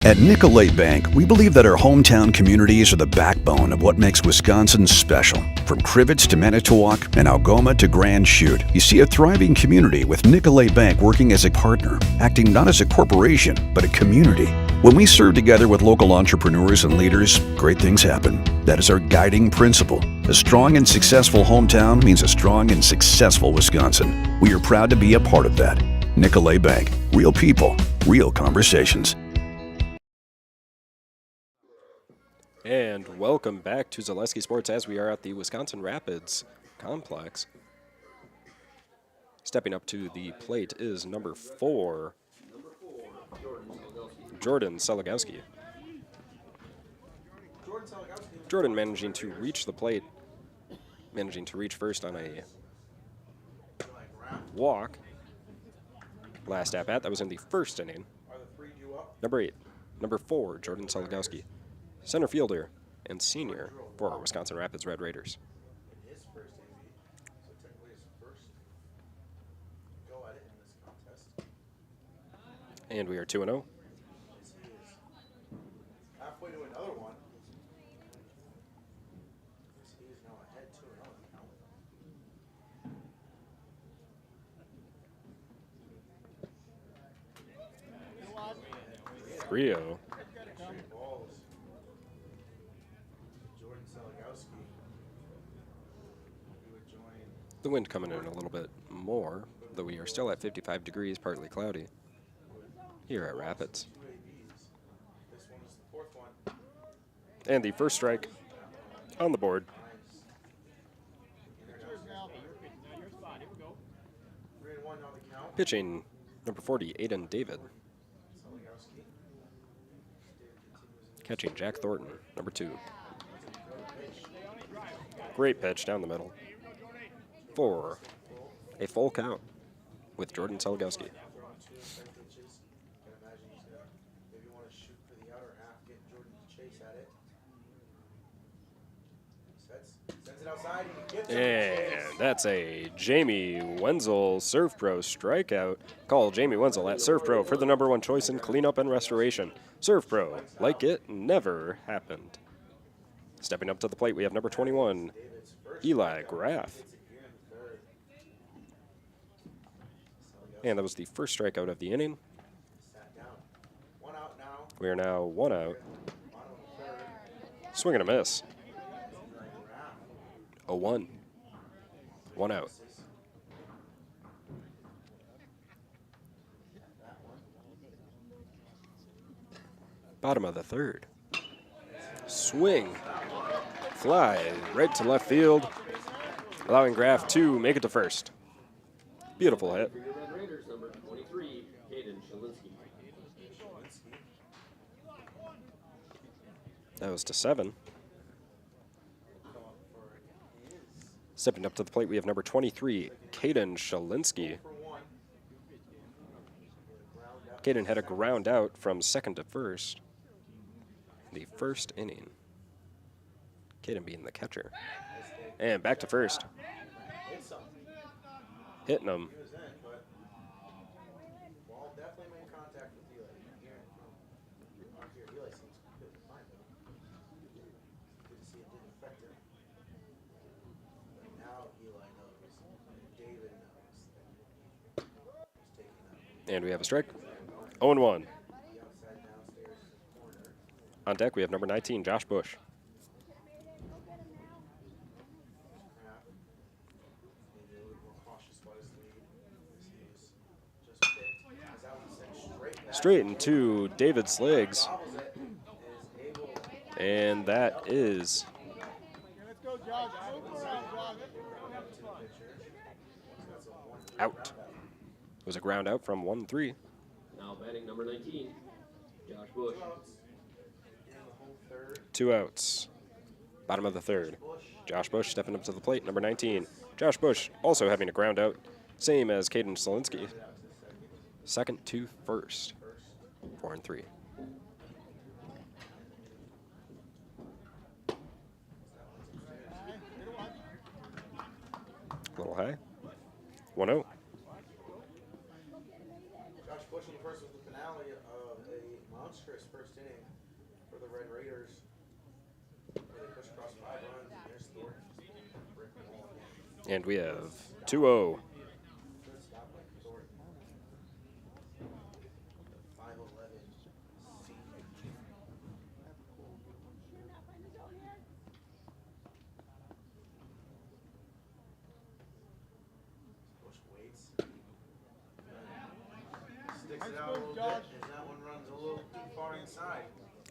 At Nicolay Bank, we believe that our hometown communities are the backbone of what makes Wisconsin special. From Crivets to Manitowoc and Algoma to Grand Chute, you see a thriving community with Nicolay Bank working as a partner, acting not as a corporation, but a community. When we serve together with local entrepreneurs and leaders, great things happen. That is our guiding principle. A strong and successful hometown means a strong and successful Wisconsin. We are proud to be a part of that. Nicolay Bank. Real people, real conversations.
And welcome back to Zaleski Sports as we are at the Wisconsin Rapids complex. Stepping up to the plate is number 4, Jordan Selagowski. Jordan managing to reach the plate, managing to reach first on a walk. Last at bat, that was in the first inning. Number 8, number 4, Jordan Selagowski. Center fielder and senior for Wisconsin Rapids Red Raiders. And we are 2-0.
Halfway to another one. He is now ahead 2-0 count.
3-0. The wind coming in a little bit more, though we are still at 55 degrees, partly cloudy, here at Rapids. And the first strike on the board. Pitching number 40, Aiden David. Catching Jack Thornton, number 2. Great pitch down the middle. For a full count with Jordan Selagowski. And that's a Jamie Wenzel Serve Pro strikeout. Call Jamie Wenzel at Serve Pro for the #1 choice in cleanup and restoration. Serve Pro, like it never happened. Stepping up to the plate, we have number 21, Eli Graff. And that was the first strikeout of the inning. We are now 1 out. Swing and a miss. 0-1. 1 out. Bottom of the third. Swing. Fly right to left field, allowing Graff to make it to first. Beautiful hit. That was to 7. Stepping up to the plate, we have number 23, Caden Shalinski. Caden had a ground out from second to first in the first inning. Caden being the catcher. And back to first. Hitting him. And we have a strike 0-1. On deck, we have number 19, Josh Bush. Straight into David Sliggs. And that is out. It was a ground out from 1-3.
Now batting number 19, Josh Bush.
2 outs. Bottom of the third. Josh Bush stepping up to the plate, number 19. Josh Bush also having a ground out, same as Caden Solinsky. Second to first, 4-3. A little high. 1-0.
Josh Bush in the first was the finale of a monstrous first inning for the Red Raiders, where they pushed across 5 runs and their score.
And we have 2-0.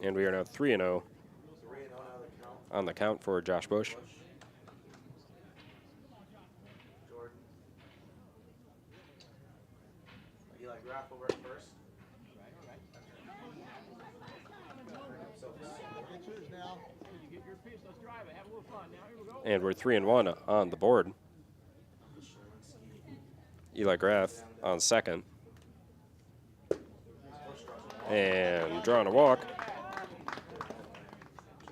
And we are now 3-0 on the count for Josh Bush. And we're 3-1 on the board. Eli Graff on second. And drawing a walk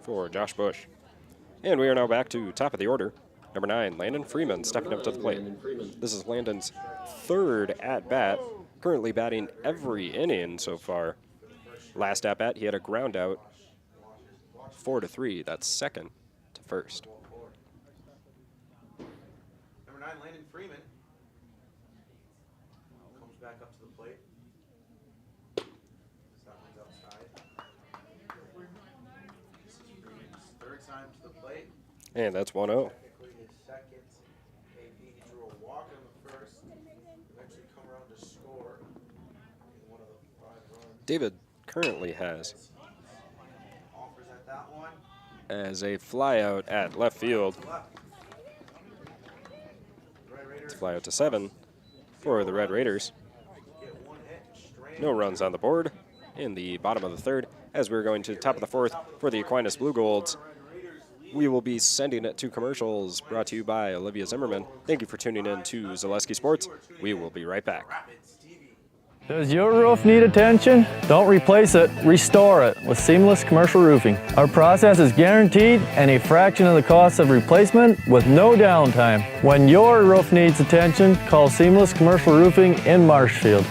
for Josh Bush. And we are now back to top of the order. Number 9, Landon Freeman stepping up to the plate. This is Landon's third at-bat, currently batting every inning so far. Last at-bat, he had a ground out, 4-3. That's second to first.
Number 9, Landon Freeman comes back up to the plate. That one's outside. This is Freeman's third time to the plate.
And that's 1-0.
Technically his second. He drew a walk on the first. Eventually come around to score in one of the 5 runs.
David currently has
Offers at that one.
as a flyout at left field. It's a flyout to 7 for the Red Raiders. No runs on the board in the bottom of the third. As we're going to the top of the fourth for the Aquinas Blue Golds, we will be sending it to commercials brought to you by Olivia Zimmerman. Thank you for tuning in to Zaleski Sports. We will be right back.
Does your roof need attention? Don't replace it, restore it with Seamless Commercial Roofing. Our process is guaranteed and a fraction of the cost of replacement with no downtime. When your roof needs attention, call Seamless Commercial Roofing in Marshfield.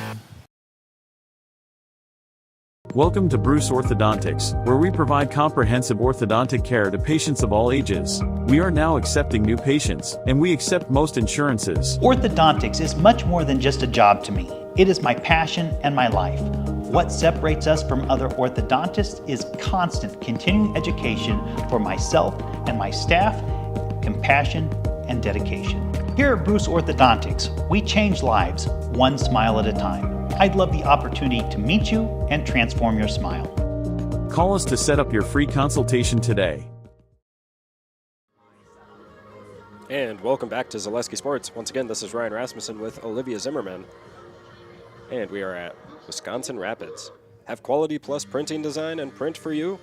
Welcome to Bruce Orthodontics, where we provide comprehensive orthodontic care to patients of all ages. We are now accepting new patients, and we accept most insurances.
Orthodontics is much more than just a job to me. It is my passion and my life. What separates us from other orthodontists is constant continuing education for myself and my staff, compassion, and dedication. Here at Bruce Orthodontics, we change lives one smile at a time. I'd love the opportunity to meet you and transform your smile.
Call us to set up your free consultation today.
And welcome back to Zaleski Sports. Once again, this is Ryan Rasmussen with Olivia Zimmerman. And we are at Wisconsin Rapids. Have Quality Plus printing design and print for you.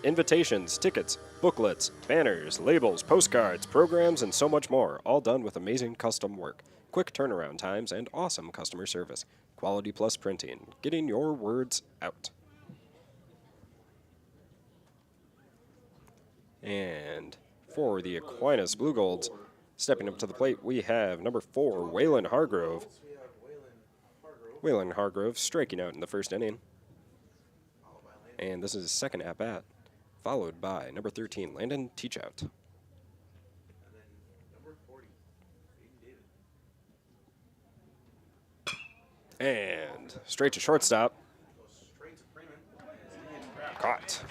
Invitations, tickets, booklets, banners, labels, postcards, programs, and so much more. All done with amazing custom work, quick turnaround times, and awesome customer service. Quality Plus Printing, getting your words out. And for the Aquinas Blue Golds, stepping up to the plate, we have number 4, Waylon Hargrove. Waylon Hargrove striking out in the first inning. And this is his second at-bat, followed by number 13, Landon Teachout. And straight to shortstop caught.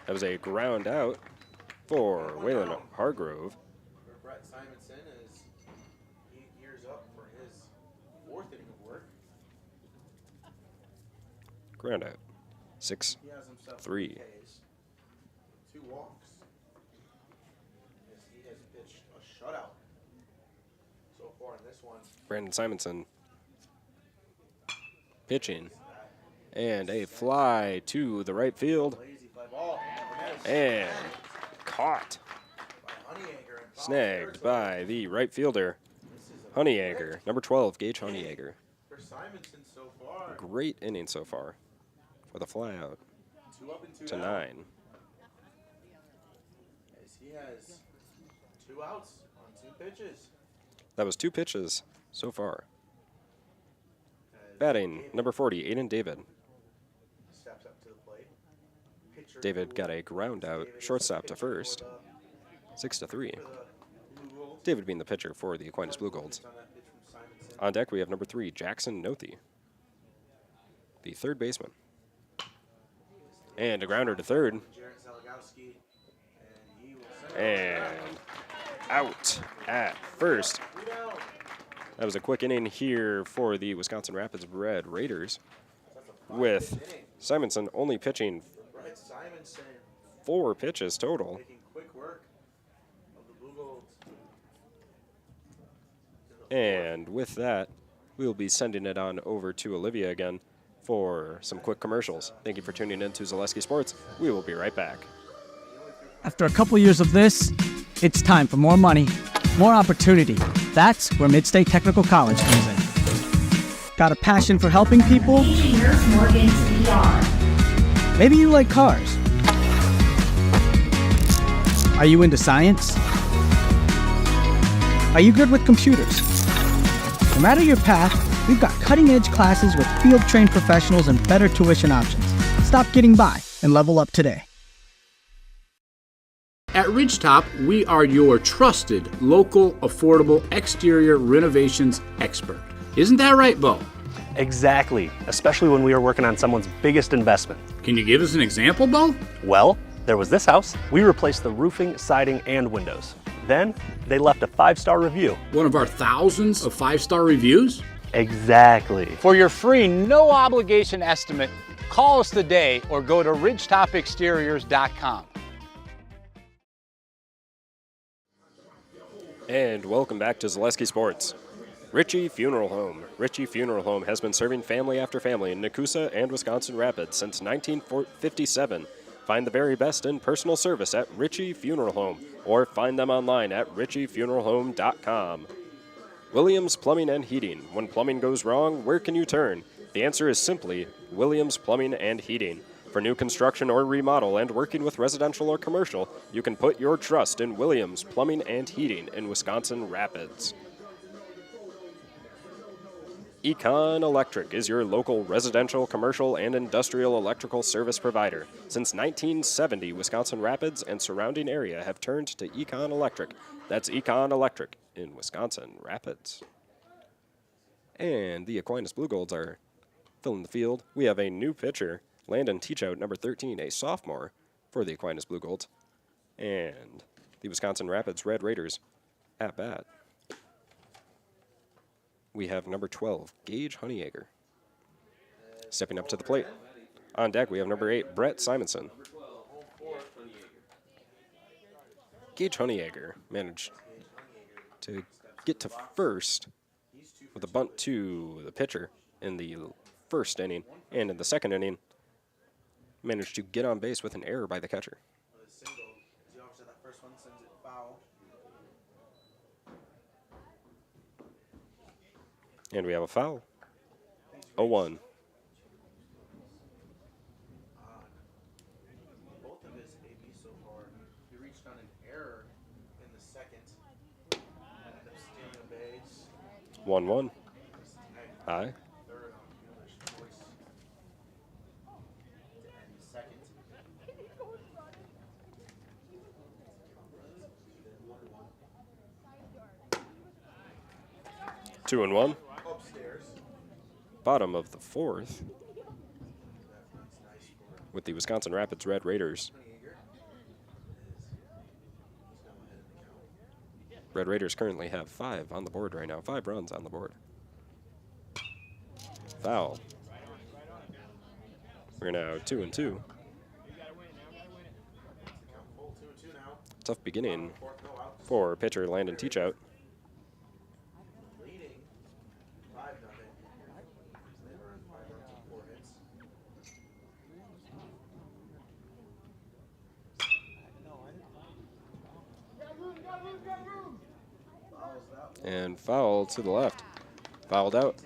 That was a ground out for Waylon Hargrove.
For Brett Simonson as he gears up for his 4th inning of work.
Ground out. 6-3.
He has himself 2 walks. As he has pitched a shutout so far in this one.
Brandon Simonson pitching. And a fly to the right field. And caught. Snagged by the right fielder, Honeyegger. Number 12, Gage Honeyegger.
For Simonson so far.
Great inning so far for the fly out
2 up and 2
to
down.
9.
As he has 2 outs on 2 pitches.
That was 2 pitches so far. Batting, number 40, Aiden David.
Steps up to the plate. Pitcher
David got a ground out, shortstop to first. 6-3. David being the pitcher for the Aquinas Blue Golds. On deck, we have number 3, Jackson Nothi, the third baseman. And a grounder to third. And out at first. That was a quick inning here for the Wisconsin Rapids Red Raiders, with Simonson only pitching 4 pitches total. And with that, we'll be sending it on over to Olivia again for some quick commercials. Thank you for tuning in to Zaleski Sports. We will be right back.
After a couple years of this, it's time for more money, more opportunity. That's where Mid-State Technical College comes in. Got a passion for helping people? Maybe you like cars. Are you into science? Are you good with computers? No matter your path, we've got cutting-edge classes with field-trained professionals and better tuition options. Stop getting by and level up today.
At Ridgetop, we are your trusted, local, affordable exterior renovations expert. Isn't that right, Bo?
Exactly, especially when we are working on someone's biggest investment.
Can you give us an example, Bo?
Well, there was this house. We replaced the roofing, siding, and windows. Then, they left a 5-star review.
One of our thousands of 5-star reviews?
Exactly.
For your free, no-obligation estimate, call us today or go to ridgetopexteriors.com.
And welcome back to Zaleski Sports. Ritchie Funeral Home. Ritchie Funeral Home has been serving family after family in Nakusa and Wisconsin Rapids since 1957. Find the very best in personal service at Ritchie Funeral Home or find them online at ritchiefuneralhome.com. Williams Plumbing and Heating. When plumbing goes wrong, where can you turn? The answer is simply Williams Plumbing and Heating. For new construction or remodel and working with residential or commercial, you can put your trust in Williams Plumbing and Heating in Wisconsin Rapids. Econ Electric is your local residential, commercial, and industrial electrical service provider. Since 1970, Wisconsin Rapids and surrounding area have turned to Econ Electric. That's Econ Electric in Wisconsin Rapids. And the Aquinas Blue Golds are filling the field. We have a new pitcher, Landon Teachout, number 13, a sophomore for the Aquinas Blue Golds. And the Wisconsin Rapids Red Raiders at bat. We have number 12, Gage Honeyegger, stepping up to the plate. On deck, we have number 8, Brett Simonson. Gage Honeyegger managed to get to first with a bunt to the pitcher in the first inning, and in the second inning, managed to get on base with an error by the catcher. And we have a foul. 0-1.
Both of his ABs so far, he reached on an error in the second. Ended up stealing a base.
1-1. High.
Third on fielder's choice to end the second.
2-1.
Upstairs.
Bottom of the fourth. with the Wisconsin Rapids Red Raiders. Red Raiders currently have 5 on the board right now, 5 runs on the board. Foul. We're now 2-2. Tough beginning for pitcher Landon Teachout. And foul to the left. Fouled out.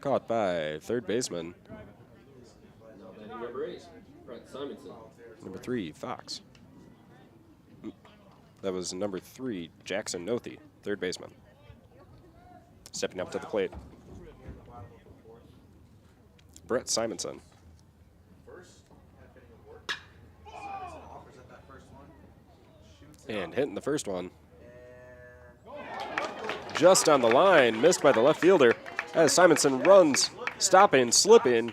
Caught by third baseman.
Number 8, Brett Simonson.
Number 3, Fox. That was number 3, Jackson Nothey, third baseman. Stepping up to the plate. Brett Simonson. And hitting the first one. Just on the line, missed by the left fielder as Simonson runs, stopping, slipping,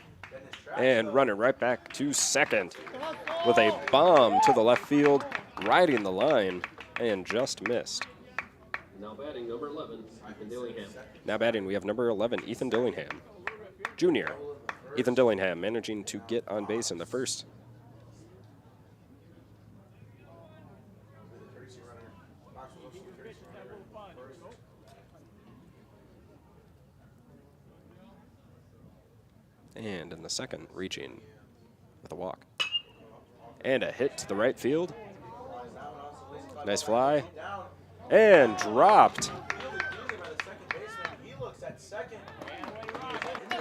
and running right back to second with a bomb to the left field, riding the line, and just missed.
Now batting, number 11, Ethan Dillingham.
Now batting, we have number 11, Ethan Dillingham. Junior. Ethan Dillingham managing to get on base in the first. And in the second, reaching with a walk. And a hit to the right field. Nice fly. And dropped.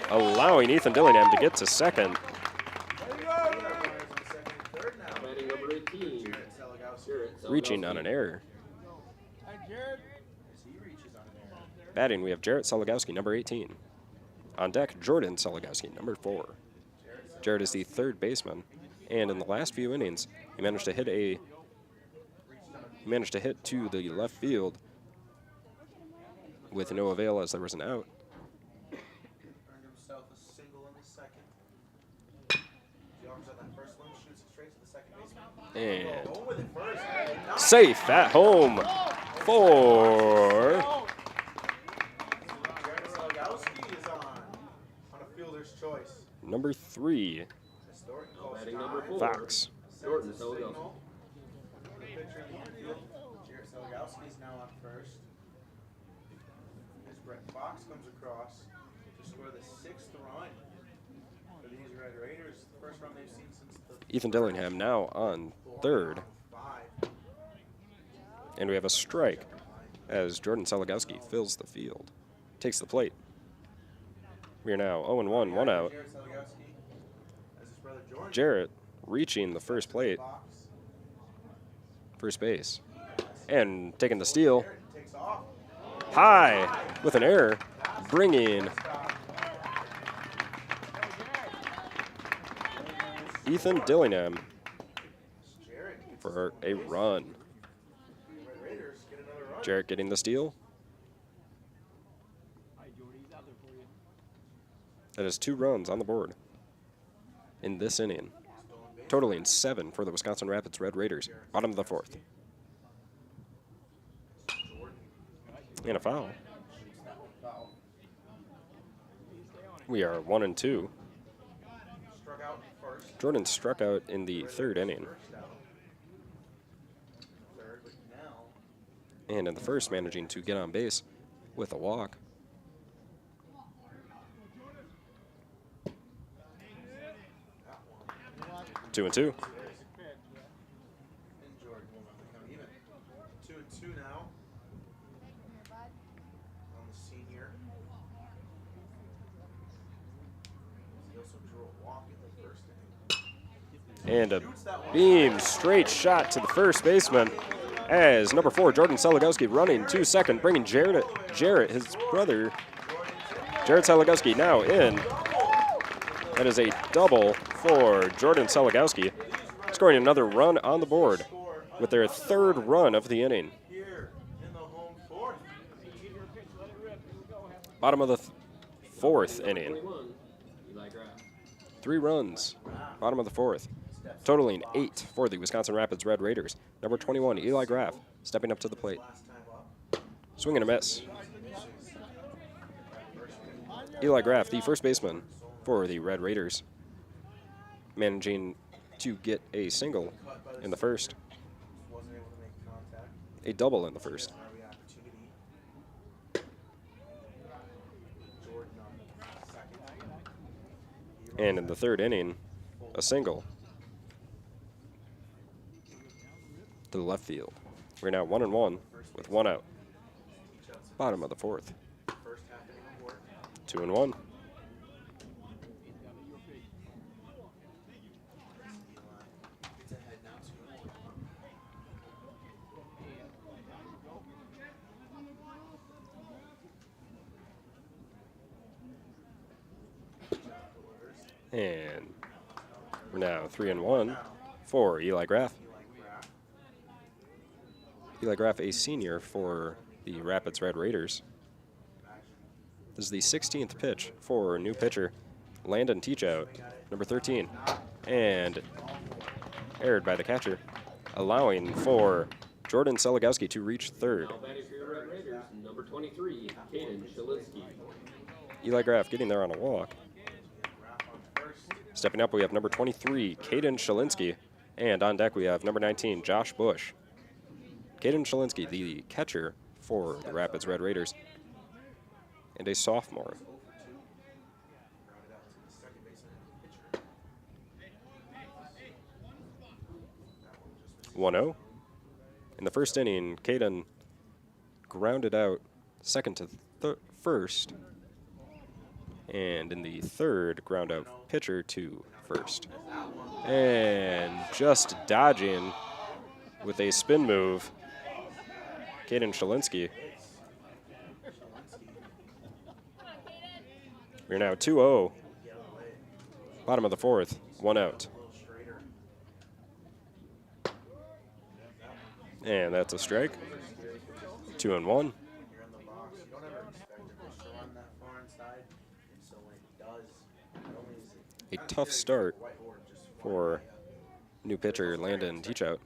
Allowing Ethan Dillingham to get to second.
Batting number 18,
Reaching on an error. Batting, we have Jarrett Selagowski, number 18. On deck, Jordan Selagowski, number 4. Jarrett is the third baseman, and in the last few innings, he managed to hit to the left field with no avail as there was an out. And safe at home for number 3, Fox.
Jordan Selagowski.
Jarrett Selagowski is now on first. As Brett Fox comes across to score the 6th run for these Red Raiders. The first run they've seen since the
Ethan Dillingham now on third. And we have a strike as Jordan Selagowski fills the field. Takes the plate. We are now 0-1, 1 out. Jarrett reaching the first plate. First base. And taking the steal. High with an error. Bringing Ethan Dillingham for a run. Jarrett getting the steal. That is 2 runs on the board in this inning, totaling 7 for the Wisconsin Rapids Red Raiders. Bottom of the 4th. And a foul. We are 1-2. Jordan struck out in the 3rd inning. And in the first, managing to get on base with a walk. Two and 2.
2-2 now. On the senior. He also drew a walk in the first inning.
And a beam straight shot to the first baseman as number 4, Jordan Selagowski, running to second, bringing Jarrett, his brother, Jarrett Selagowski now in. That is a double for Jordan Selagowski, scoring another run on the board with their 3rd run of the inning. Bottom of the 4th inning. 3 runs, bottom of the 4th. Totaling 8 for the Wisconsin Rapids Red Raiders. Number 21, Eli Graff, stepping up to the plate. Swing and a miss. Eli Graff, the first baseman for the Red Raiders, managing to get a single in the first, a double in the first. And in the third inning, a single to the left field. We're now 1-1 with 1 out. Bottom of the 4th. 2-1. And we're now 3-1 for Eli Graff. Eli Graff, a senior for the Rapids Red Raiders. This is the 16th pitch for new pitcher Landon Teachout, number 13, and aired by the catcher, allowing for Jordan Seligowski to reach third.
Now batting for your Red Raiders, number 23, Caden Shalinski.
Eli Graff getting there on a walk. Stepping up, we have number 23, Caden Shalinski, and on deck we have number 19, Josh Bush. Caden Shalinski, the catcher for the Rapids Red Raiders, and a sophomore. (1-0). In the first inning, Caden grounded out second to first, and in the third, ground out pitcher to first. And just dodging with a spin move, Caden Shalinski. We're now 2-0. Bottom of the 4th, 1 out. And that's a strike. 2-1. A tough start for new pitcher Landon Teachout.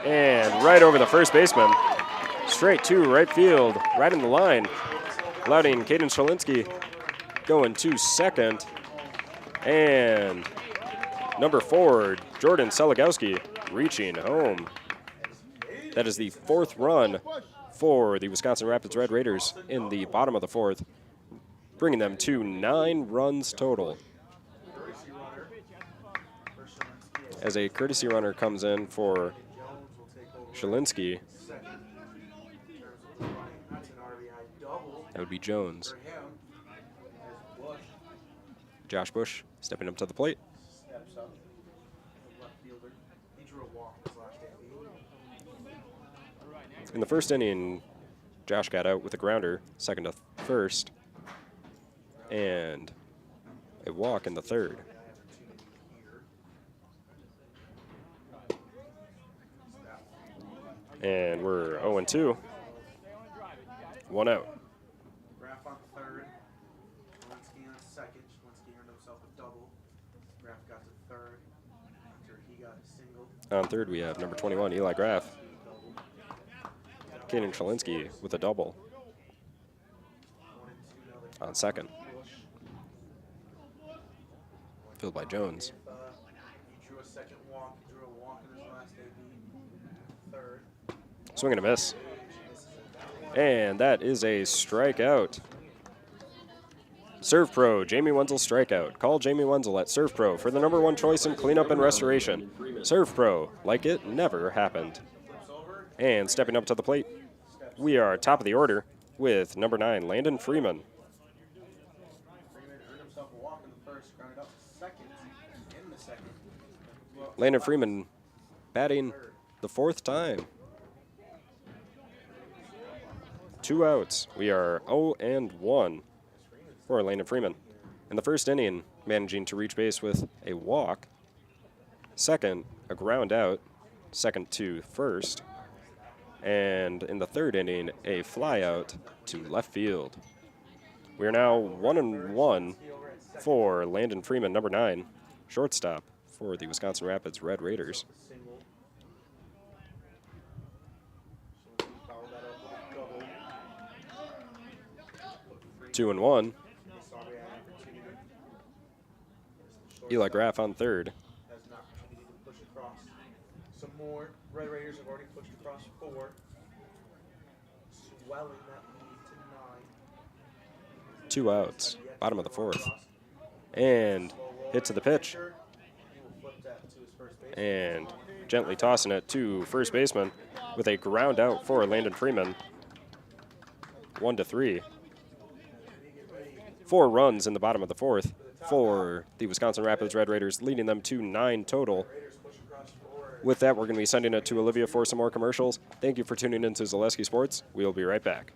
And right over the first baseman. Straight to right field, right in the line. Allowing Caden Shalinski going to second. And number 4, Jordan Seligowski, reaching home. That is the 4th run for the Wisconsin Rapids Red Raiders in the bottom of the 4th, bringing them to 9 runs total. As a courtesy runner comes in for Shalinski, that would be Jones. Josh Bush stepping up to the plate. In the first inning, Josh got out with a grounder, second to first, and a walk in the third. And we're 0-2. 1 out.
Graff on third. Shalinski on second. Shalinski earned himself a double. Graff got to third after he got a single.
On third, we have number 21, Eli Graff. Caden Shalinski with a double. On second. Filled by Jones.
He drew a second walk. He drew a walk in his last AB. Third.
Swing and a miss. And that is a strikeout. Serve Pro, Jamie Wenzel strikeout. Call Jamie Wenzel at Serve Pro for the #1 choice in cleanup and restoration. Serve Pro, like it never happened. And stepping up to the plate, we are top of the order with number 9, Landon Freeman.
Freeman earned himself a walk in the first, grounded up second in the second.
Landon Freeman batting the 4th time. 2 outs. We are 0-1 for Landon Freeman. In the first inning, managing to reach base with a walk. Second, a ground out. Second to first. And in the third inning, a fly out to left field. We are now 1-1 for Landon Freeman, number 9, shortstop for the Wisconsin Rapids Red Raiders. 2-1. Eli Graff on third.
Has an opportunity to push across. Some more. Red Raiders have already pushed across 4. Swelling that lead to 9.
2 outs. Bottom of the 4th. And hit to the pitch. And gently tossing it to first baseman with a ground out for Landon Freeman. 1-3. 4 runs in the bottom of the 4th for the Wisconsin Rapids Red Raiders, leading them to 9 total. With that, we're going to be sending it to Olivia for some more commercials. Thank you for tuning in to Zaleski Sports. We'll be right back.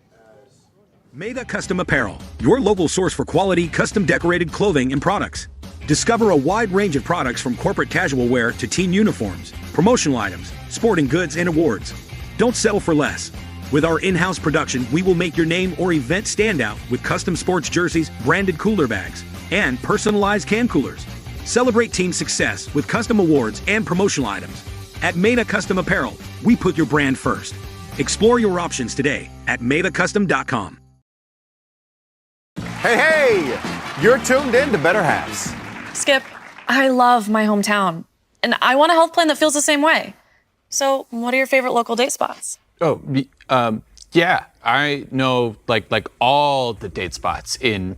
Maida Custom Apparel, your local source for quality, custom decorated clothing and products. Discover a wide range of products from corporate casual wear to team uniforms, promotional items, sporting goods, and awards. Don't settle for less. With our in-house production, we will make your name or event stand out with custom sports jerseys, branded cooler bags, and personalized can coolers. Celebrate team success with custom awards and promotional items. At Maida Custom Apparel, we put your brand first. Explore your options today at maidacustom.com.
Hey, you're tuned in to Better Halves.
Skip, I love my hometown, and I want a health plan that feels the same way. So, what are your favorite local date spots?
Oh, yeah, I know like all the date spots in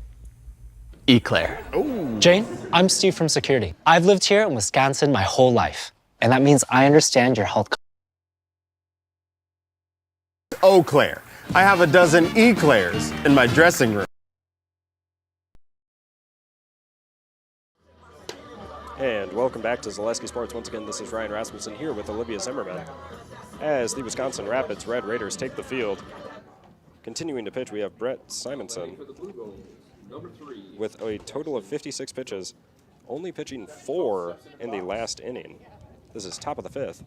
Eau Claire.
Jane, I'm Steve from security. I've lived here in Wisconsin my whole life, and that means I understand your health.
Eau Claire. I have a dozen Eclairs in my dressing room.
And welcome back to Zaleski Sports. Once again, this is Ryan Rasmussen here with Olivia Zimmerman as the Wisconsin Rapids Red Raiders take the field. Continuing to pitch, we have Brett Simonson with a total of 56 pitches, only pitching 4 in the last inning. This is top of the 5th.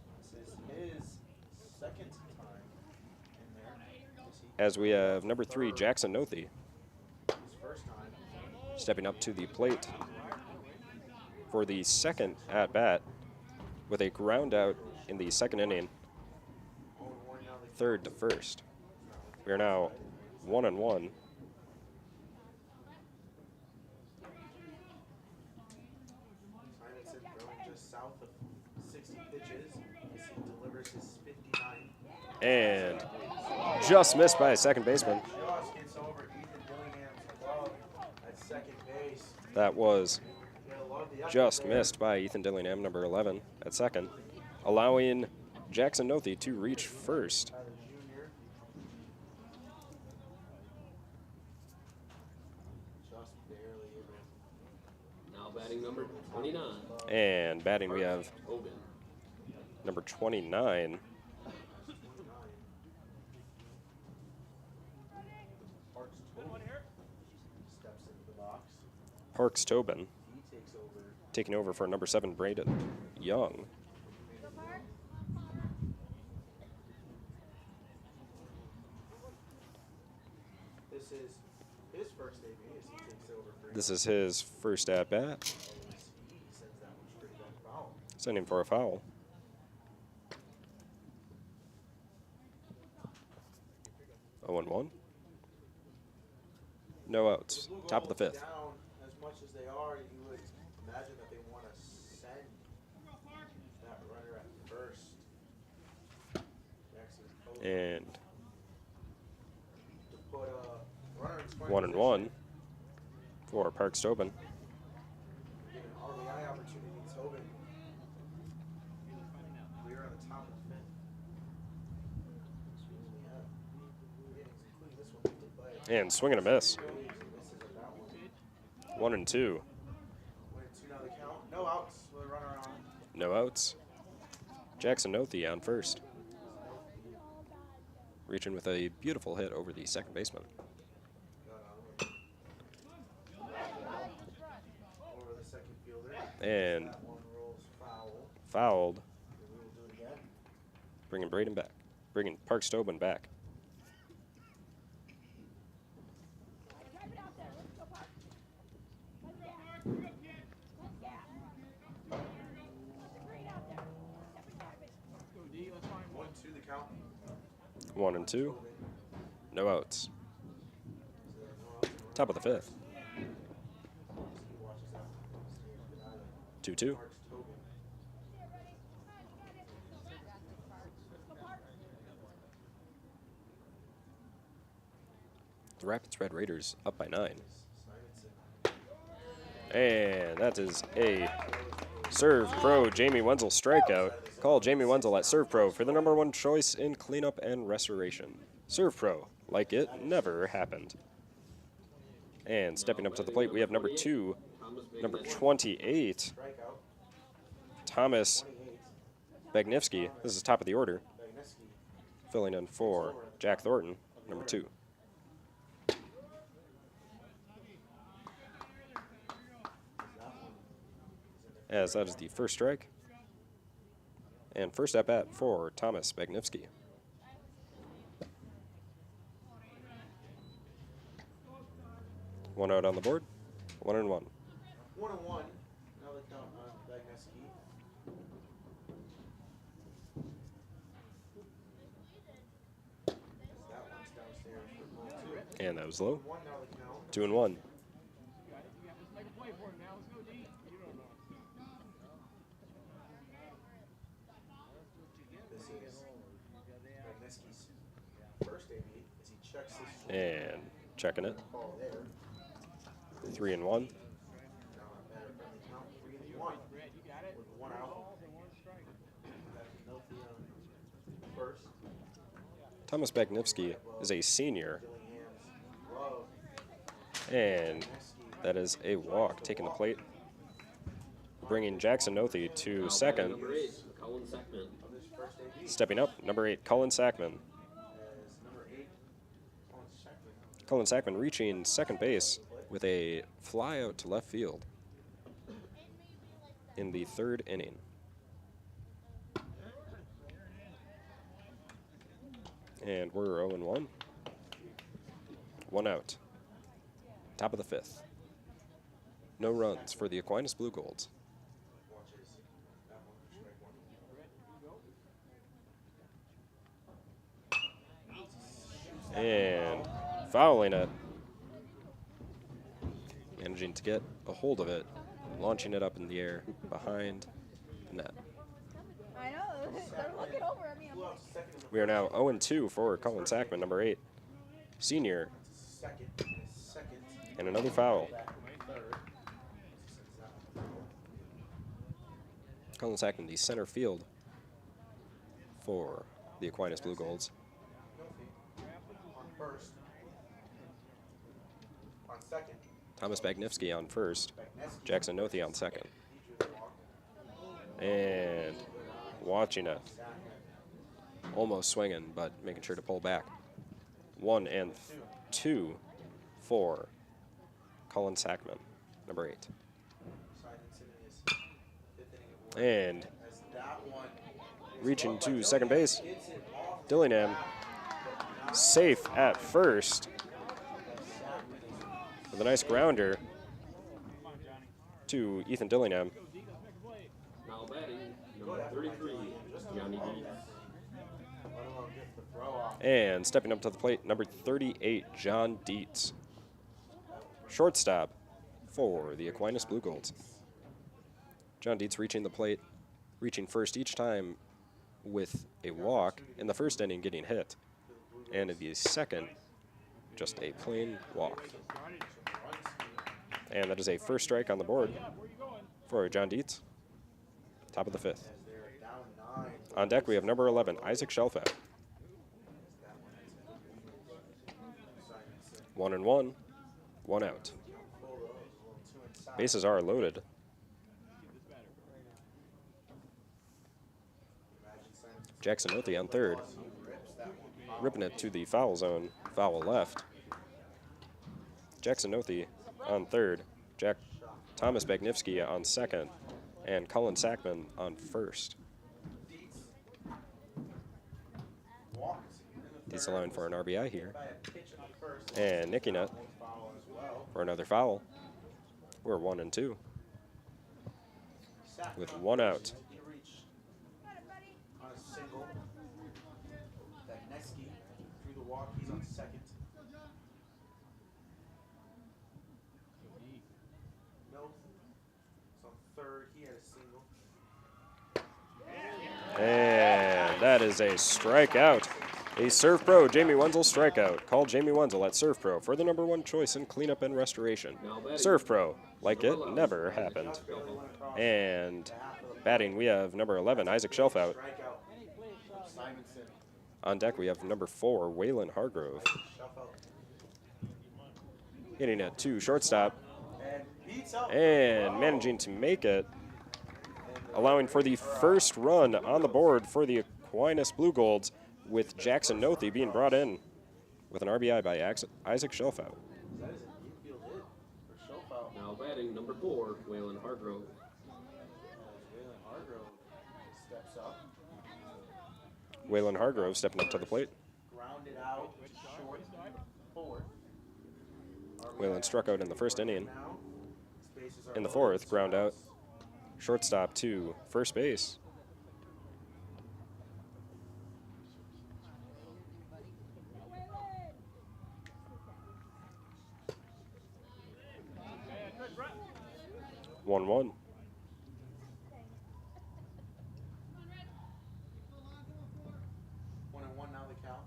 As we have number 3, Jackson Nothi, stepping up to the plate for the second at-bat with a ground out in the second inning, 3rd to 1st. We are now 1-1. And just missed by a second baseman. That was just missed by Ethan Dillingham, number 11, at second, allowing Jackson Nothi to reach first.
Now batting number 29.
And batting we have number 29. Parks Tobin, taking over for number 7, Braden Young. This is his first at-bat. Sending for a foul. Oh, 0-1. No outs. Top of the 5th.
As much as they are, you would imagine that they want to send that runner at first.
And
to put a runner in scoring
1-1 for Parks Tobin.
Give an RBI opportunity to Tobin. We are on the top of the 5th.
And swing and a miss. 1-2.
No outs with a runner on.
No outs. Jackson Nothi on first. Reaching with a beautiful hit over the second baseman. And fouled. Bringing Braden back. Bringing Parks Tobin back. 1 and 2. No outs. Top of the 5th. 2-2. The Rapids Red Raiders up by 9. And that is a Serve Pro Jamie Wenzel strikeout. Call Jamie Wenzel at Serve Pro for the #1 choice in cleanup and restoration. Serve Pro, like it never happened. And stepping up to the plate, we have number 2, number 28, Thomas Bagnivsky. This is top of the order. Filling in for Jack Thornton, number 2. As that is the first strike. And first at bat for Thomas Bagnivsky. One out on the board. 1 and 1.
1 and 1. Now the count on Bagnevsky. That one's downstairs for ball 2.
And that was low.
1 now the count.
2 and 1.
This is Bagnevsky's first AB as he checks his
And checking it.
ball there.
3 and 1.
Now a better friendly count. 3 and 1. With 1 out. Nothing on first.
Thomas Bagnivsky is a senior. And that is a walk taking the plate. Bringing Jackson Nothey to second.
Number 8, Colin Sackman.
Stepping up, number 8, Cullen Sackman. Cullen Sackman reaching second base with a fly out to left field in the 3rd inning. And we're 0 and 1. 1 out. Top of the 5th. No runs for the Aquinas Blue Golds. And fouling it. Managing to get a hold of it. Launching it up in the air behind the net.
I know. They're looking over at me.
We are now 0 and 2 for Cullen Sackman, number 8. Senior. And another foul. Cullen Sackman, the center field for the Aquinas Blue Golds.
On first. On second.
Thomas Bagnivsky on first. Jackson Nothey on second. And watching it. Almost swinging, but making sure to pull back. 1 and 2 for Cullen Sackman, number 8. And reaching to second base, Dillingham safe at first with a nice grounder to Ethan Dillingham.
Now batting, number 33, Johnny Deeds.
And stepping up to the plate, number 38, John Dietz. Shortstop for the Aquinas Blue Golds. John Dietz reaching the plate, reaching first each time with a walk. In the first inning, getting hit. And in the second, just a plain walk. And that is a first strike on the board for John Dietz. Top of the 5th. On deck, we have number 11, Isaac Shelfat. 1 and 1, 1 out. Bases are loaded. Jackson Nothey on third. Ripping it to the foul zone, foul left. Jackson Nothey on third. Thomas Bagnivsky on second. And Cullen Sackman on first. He's allowing for an RBI here. And nicking it for another foul. We're 1 and 2. With 1 out.
On a single. walk. He's on second. Nope. He's on third. He had a single.
And that is a strikeout. A Serve Pro Jamie Wenzel strikeout. Call Jamie Wenzel at Serve Pro for the #1 choice in cleanup and restoration. Serve Pro, like it never happened. And batting, we have number 11, Isaac Shelfout. On deck, we have number 4, Waylon Hargrove. Hitting it to shortstop. And managing to make it. Allowing for the first run on the board for the Aquinas Blue Golds, with Jackson Nothey being brought in with an RBI by Isaac Shelfout.
Now batting number 4, Waylon Hargrove.
Waylon Hargrove steps up.
Waylon Hargrove stepping up to the plate.
Grounded out short. Fourth.
Waylon struck out in the first inning. In the fourth, ground out. Shortstop to first base. One.
1-1 now the count.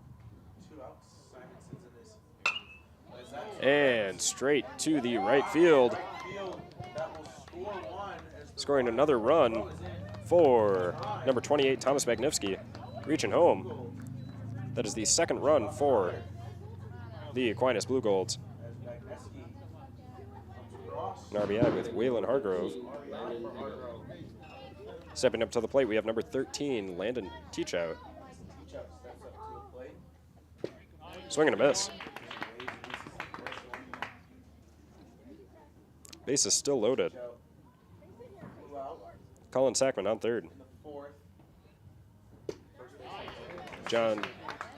2 outs. Simonson's in this.
And straight to the right field. Scoring another run for number 28, Thomas Magnifsky, reaching home. That is the second run for the Aquinas Blue Golds. An RBI with Waylon Hargrove. Stepping up to the plate, we have number 13, Landon Teachout. Swing and a miss. Base is still loaded. Colin Sackman on third.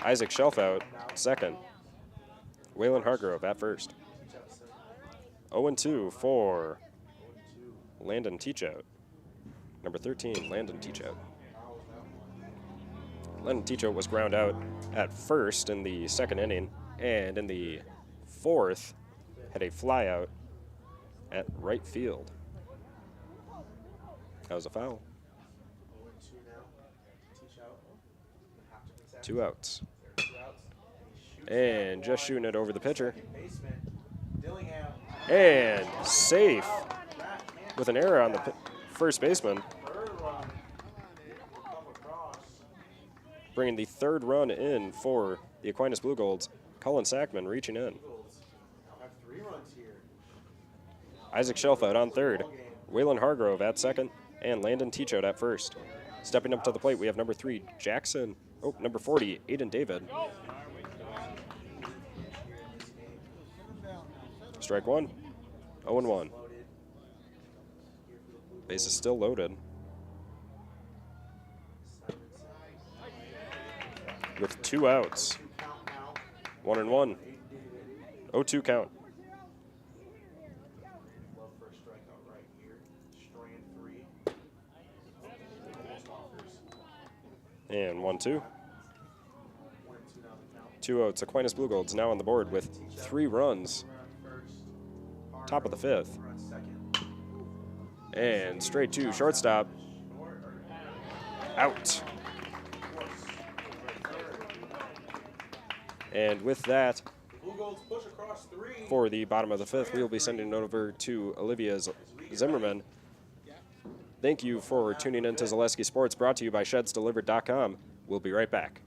Isaac Shelfout second. Waylon Hargrove at first. 0-2 for Landon Teachout. Number 13, Landon Teachout. Landon Teachout was ground out at first in the second inning, and in the fourth had a fly out at right field. That was a foul. 2 outs. And just shooting it over the pitcher. And safe with an error on the first baseman. Bringing the third run in for the Aquinas Blue Golds. Colin Sackman reaching in. Isaac Shelfout on third. Waylon Hargrove at second. And Landon Teachout at first. Stepping up to the plate, we have number 3, number 40, Aiden David. Strike one. 0-1. Base is still loaded. With 2 outs. 1-1. 0-2 count. And 1-2. 2 outs. Aquinas Blue Golds now on the board with 3 runs. Top of the 5th. And straight to shortstop. Out. And with that, for the bottom of the 5th, we will be sending it over to Olivia Zimmerman. Thank you for tuning in to Zaleski Sports, brought to you by ShedsDelivered.com. We'll be right back.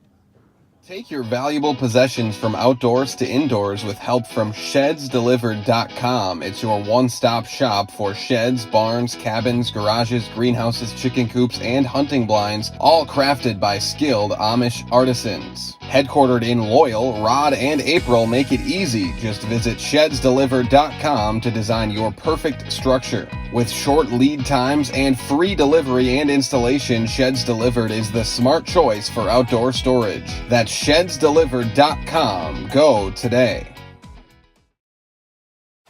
Take your valuable possessions from outdoors to indoors with help from ShedsDelivered.com. It's your one-stop shop for sheds, barns, cabins, garages, greenhouses, chicken coops, and hunting blinds, all crafted by skilled Amish artisans. Headquartered in Loyal, Rod and April make it easy. Just visit ShedsDelivered.com to design your perfect structure. With short lead times and free delivery and installation, Sheds Delivered is the smart choice for outdoor storage. That's ShedsDelivered.com. Go today.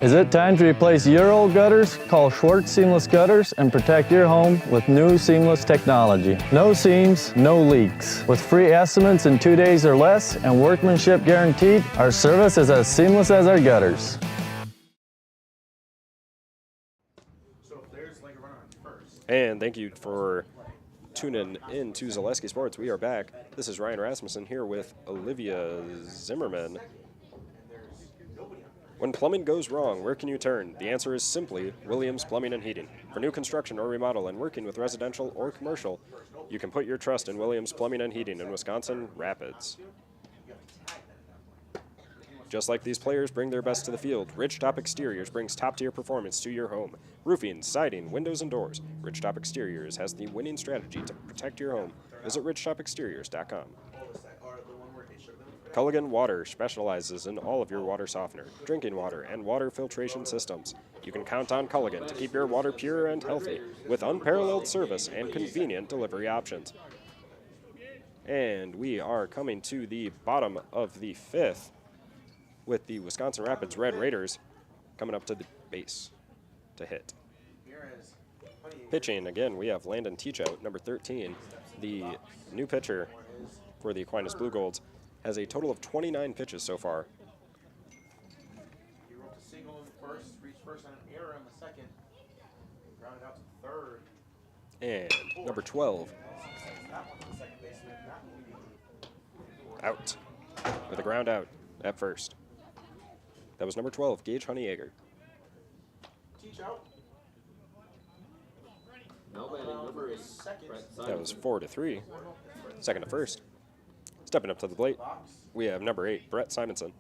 Is it time to replace your old gutters? Call Schwartz Seamless Gutters and protect your home with new seamless technology. No seams, no leaks. With free estimates in 2 days or less and workmanship guaranteed, our service is as seamless as our gutters.
And thank you for tuning in to Zaleski Sports. We are back. This is Ryan Rasmussen here with Olivia Zimmerman. When plumbing goes wrong, where can you turn? The answer is simply Williams Plumbing and Heating. For new construction or remodel and working with residential or commercial, you can put your trust in Williams Plumbing and Heating in Wisconsin Rapids. Just like these players bring their best to the field, Ridgetop Exteriors brings top-tier performance to your home. Roofing, siding, windows, and doors. Ridgetop Exteriors has the winning strategy to protect your home. Visit ridgetopexteriors.com. Culligan Water specializes in all of your water softener, drinking water, and water filtration systems. You can count on Culligan to keep your water pure and healthy with unparalleled service and convenient delivery options. And we are coming to the bottom of the fifth with the Wisconsin Rapids Red Raiders coming up to the base to hit. Pitching, again, we have Landon Teachout, number 13. The new pitcher for the Aquinas Blue Golds has a total of 29 pitches so far.
He wrote a single in the first, reached first on an error in the second, grounded out to third.
And number 12, out with a ground out at first. That was number 12, Gage Honeyegger.
Teach out.
That was 4-3. Second to first. Stepping up to the plate, we have number 8, Brett Simonson.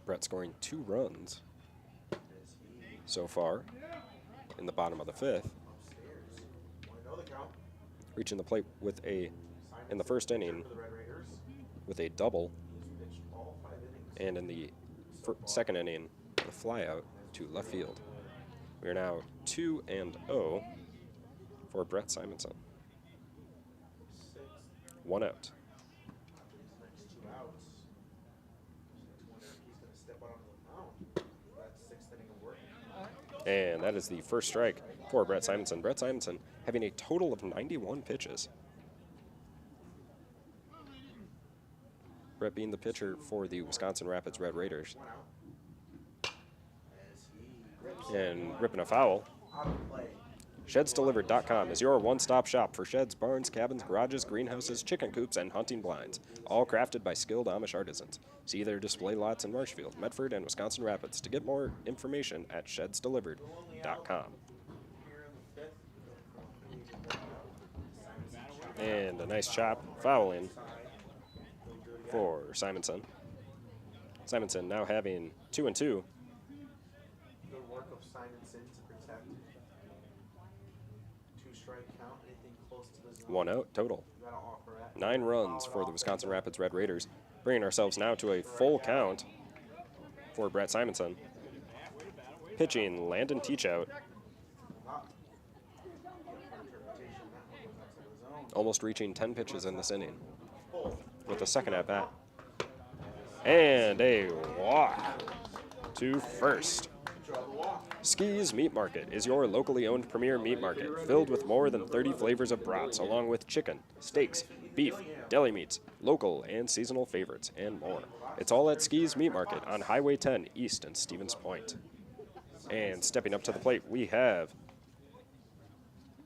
Brett scoring 2 runs so far in the bottom of the fifth. Reaching the plate with in the first inning with a double, and in the second inning, a fly out to left field. We are now 2-0 for Brett Simonson. 1 out. And that is the first strike for Brett Simonson. Brett Simonson having a total of 91 pitches. Brett being the pitcher for the Wisconsin Rapids Red Raiders. And ripping a foul. ShedsDelivered.com is your one-stop shop for sheds, barns, cabins, garages, greenhouses, chicken coops, and hunting blinds, all crafted by skilled Amish artisans. See their display lots in Marshfield, Medford, and Wisconsin Rapids to get more information at ShedsDelivered.com. And a nice chop, fouling for Simonson. Simonson now having 2-2.
Good work of Simonson to protect. 2-strike count, anything close to the zone.
1 out total. 9 runs for the Wisconsin Rapids Red Raiders, bringing ourselves now to a full count for Brett Simonson. Pitching, Landon Teachout. Almost reaching 10 pitches in this inning with the second at bat. And a walk to first. Ski's Meat Market is your locally owned premier meat market filled with more than 30 flavors of brats along with chicken, steaks, beef, deli meats, local and seasonal favorites, and more. It's all at Ski's Meat Market on Highway 10 East and Stevens Point. And stepping up to the plate, we have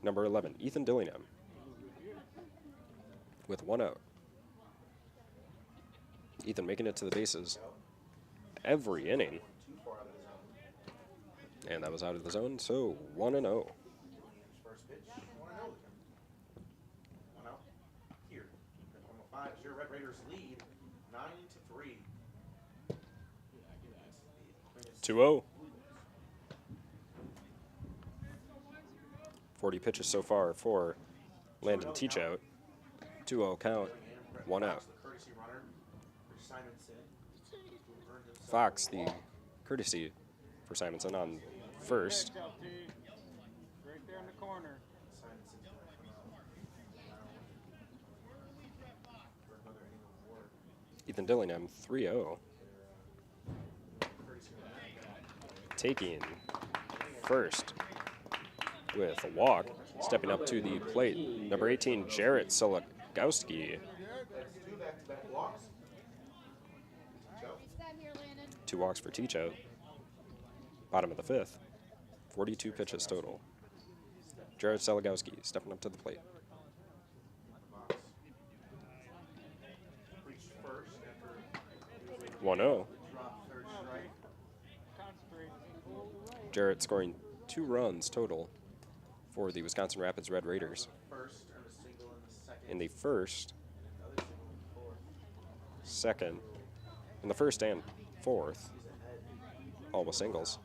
number 11, Ethan Dillingham, with 1 out. Ethan making it to the bases every inning. And that was out of the zone, so 1-0.
First pitch, 1-0. 1 out. Here. On the 5 is your Red Raiders lead, 9-3.
2-0. 40 pitches so far for Landon Teachout. 2-0 count, 1 out. Fox, the courtesy for Simonson on first.
Right there in the corner.
Ethan Dillingham, 3-0. Taking first with a walk, stepping up to the plate, number 18, Jarrett Selagowski. 2 walks for Teachout. Bottom of the 5th. 42 pitches total. Jarrett Selagowski stepping up to the plate. One 0. Jarrett scoring 2 runs total for the Wisconsin Rapids Red Raiders. In the first, second, in the first and fourth, all with singles.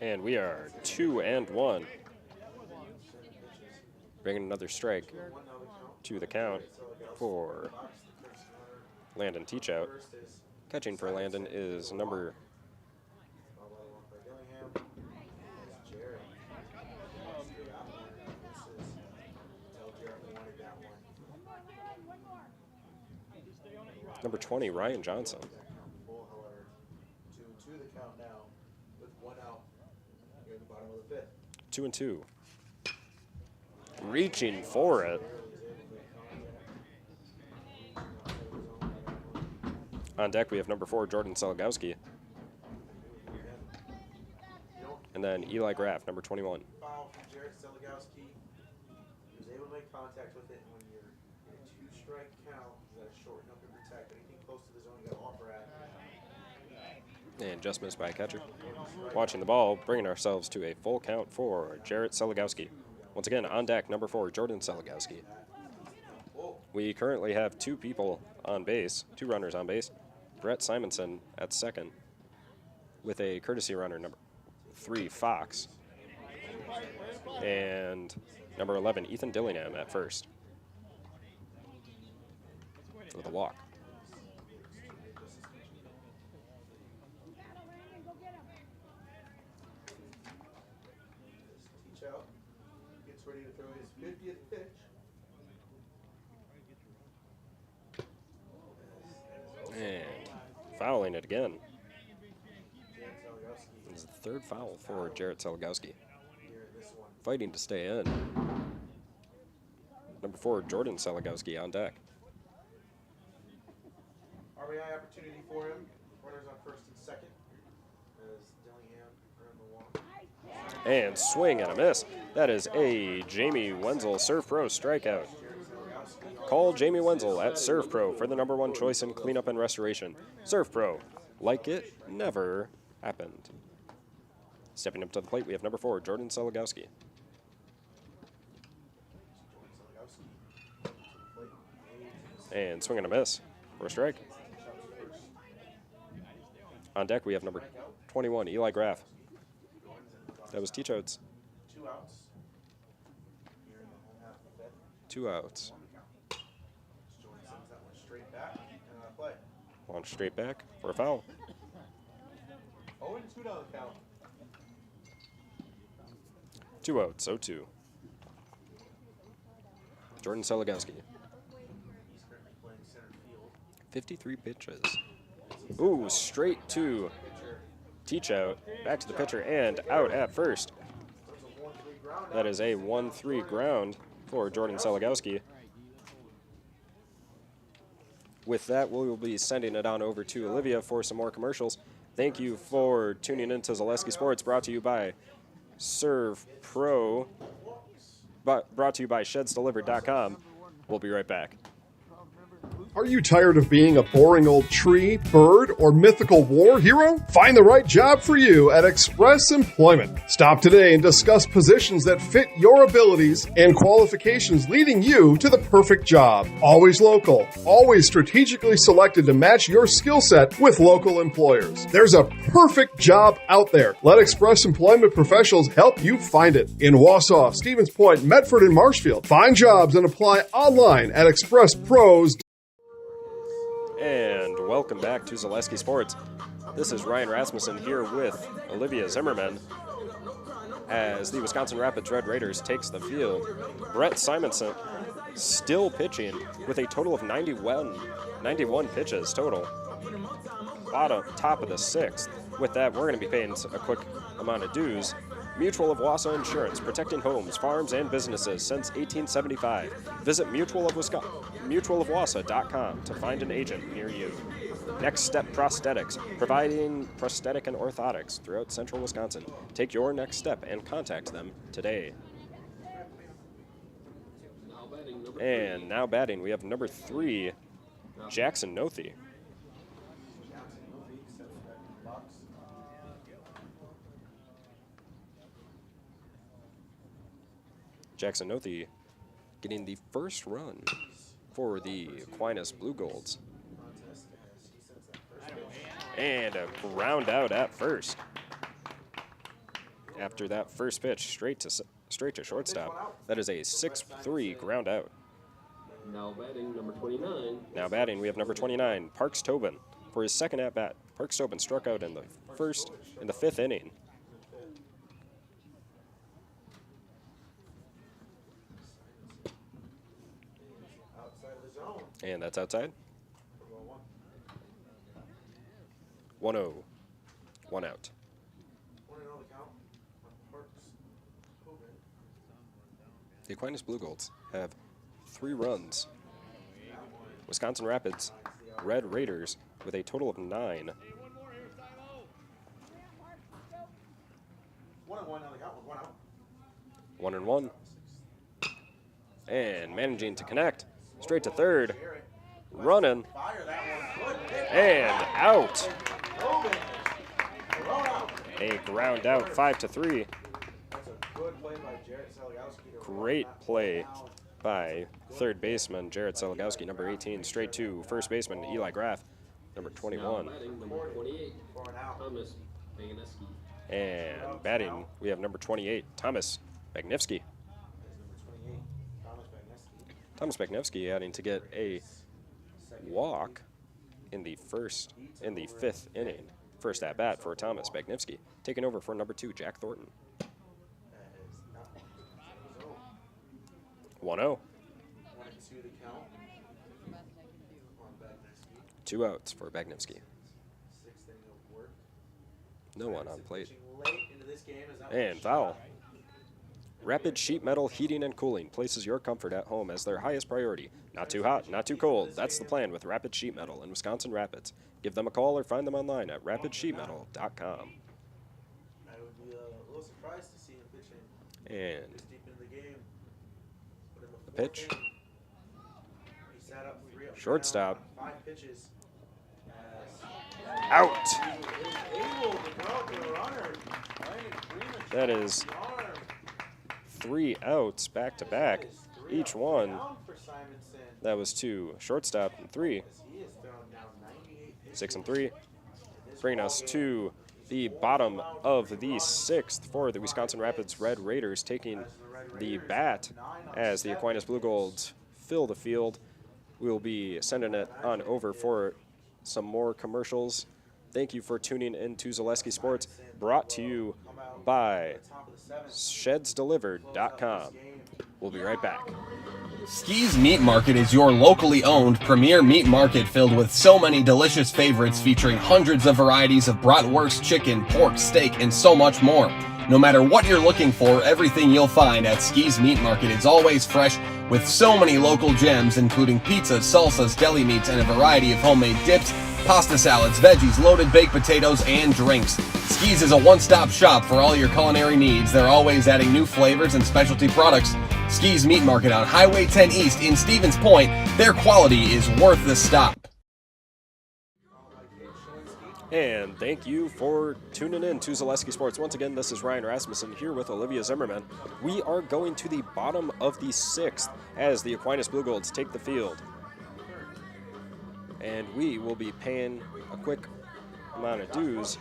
And we are 2-1. Bringing another strike to the count for Landon Teachout. Catching for Landon is number number 20, Ryan Johnson. 2-2. Reaching for it. On deck, we have number 4, Jordan Selagowski. And then Eli Graff, number 21.
Foul from Jarrett Selagowski. He was able to make contact with it, and when you're in a 2-strike count, you got to shorten up and protect. Anything close to the zone, you got to offer at.
And just missed by a catcher. Watching the ball, bringing ourselves to a full count for Jarrett Selagowski. Once again, on deck, number 4, Jordan Selagowski. We currently have 2 people on base, 2 runners on base. Brett Simonson at second with a courtesy runner, number 3, Fox. And number 11, Ethan Dillingham at first with a walk.
Gets ready to throw his 50th pitch.
And fouling it again. This is the 3rd foul for Jarrett Selagowski. Fighting to stay in. Number 4, Jordan Selagowski on deck.
RBI opportunity for him. Runners on first and second. As Dillingham earned the walk.
And swing and a miss. That is a Jamie Wenzel Serve Pro strikeout. Call Jamie Wenzel at Serve Pro for the number 1 choice in cleanup and restoration. Serve Pro, like it never happened. Stepping up to the plate, we have number 4, Jordan Selagowski. And swing and a miss for a strike. On deck, we have number 21, Eli Graff. That was Teachout's.
2 outs.
2 outs.
Straight back and play.
Launch straight back for a foul.
0-2 down the count.
2 outs, 0-2. Jordan Selagowski.
He's currently playing center field.
53 pitches. Ooh, straight to Teachout. Back to the pitcher and out at first. That is a 1-3 ground for Jordan Selagowski. With that, we will be sending it on over to Olivia for some more commercials. Thank you for tuning in to Zaleski Sports, brought to you by Serve Pro, brought to you by ShedsDelivered.com. We'll be right back.
Are you tired of being a boring old tree, bird, or mythical war hero? Find the right job for you at Express Employment. Stop today and discuss positions that fit your abilities and qualifications, leading you to the perfect job. Always local, always strategically selected to match your skill set with local employers. There's a perfect job out there. Let Express Employment professionals help you find it. In Wausau, Stevens Point, Medford, and Marshfield. Find jobs and apply online at ExpressPros.
And welcome back to Zaleski Sports. This is Ryan Rasmussen here with Olivia Zimmerman. as the Wisconsin Rapids Red Raiders takes the field. Brett Simonson still pitching with a total of 91 pitches total. Top of the 6th. With that, we're going to be paying a quick amount of dues. Mutual of Wausau Insurance, protecting homes, farms, and businesses since 1875. Visit mutualofwausau.com to find an agent near you. Next Step Prosthetics, providing prosthetic and orthotics throughout central Wisconsin. Take your next step and contact them today. And now batting, we have number 3, Jackson Nothi. Jackson Nothi getting the first run for the Aquinas Blue Golds. And a ground out at first. After that first pitch, straight to shortstop. That is a 6-3 ground out.
Now batting, number 29.
Now batting, we have number 29, Parks Tobin, for his second at bat. Parks Tobin struck out in the 5th inning. And that's outside. 1-0. 1 out. The Aquinas Blue Golds have 3 runs. Wisconsin Rapids Red Raiders with a total of 9. 1-1. And managing to connect. Straight to third. Running. And out. A ground out, 5-3. Great play by third baseman Jared Seligowski, number 18, straight to first baseman Eli Graff, number 21. And batting, we have number 28, Thomas Magnivsky. Thomas Magnivsky adding to get a walk in the 5th inning. First at bat for Thomas Magnivsky, taking over for number 2, Jack Thornton. 1-0. 2 outs for Magnivsky. No one on plate. And foul. Rapid Sheet Metal Heating and Cooling places your comfort at home as their highest priority. Not too hot, not too cold. That's the plan with Rapid Sheet Metal in Wisconsin Rapids. Give them a call or find them online at rapidsheetmetal.com.
I would be a little surprised to see him pitching
And
this deep into the game. But in
the pitch.
He sat up 3 up
Shortstop.
5 pitches.
Out. That is 3 outs back to back. Each one. That was 2 shortstop and 3. 6 and 3. Bringing us to the bottom of the 6th for the Wisconsin Rapids Red Raiders, taking the bat as the Aquinas Blue Golds fill the field. We'll be sending it on over for some more commercials. Thank you for tuning in to Zaleski Sports, brought to you by shedsdelivered.com. We'll be right back.
Ski's Meat Market is your locally owned premier meat market filled with so many delicious favorites featuring hundreds of varieties of bratwurst, chicken, pork, steak, and so much more. No matter what you're looking for, everything you'll find at Ski's Meat Market is always fresh with so many local gems including pizzas, salsas, deli meats, and a variety of homemade dips, pasta salads, veggies, loaded baked potatoes, and drinks. Ski's is a one-stop shop for all your culinary needs. They're always adding new flavors and specialty products. Ski's Meat Market on Highway 10 East in Stevens Point. Their quality is worth the stop.
And thank you for tuning in to Zaleski Sports. Once again, this is Ryan Rasmussen here with Olivia Zimmerman. We are going to the bottom of the 6th as the Aquinas Blue Golds take the field. And we will be paying a quick amount of dues.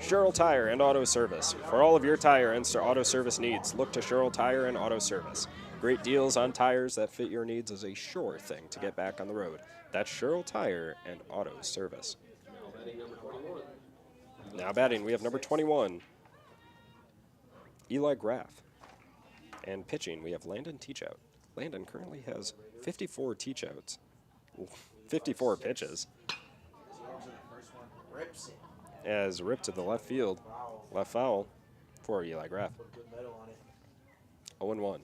Sherrill Tire and Auto Service. For all of your tire and auto service needs, look to Sherrill Tire and Auto Service. Great deals on tires that fit your needs is a sure thing to get back on the road. That's Sherrill Tire and Auto Service. Now batting, we have number 21, Eli Graff. And pitching, we have Landon Teachout. Landon currently has 54 teachouts, 54 pitches. As ripped to the left field, left foul for Eli Graff. 0-1.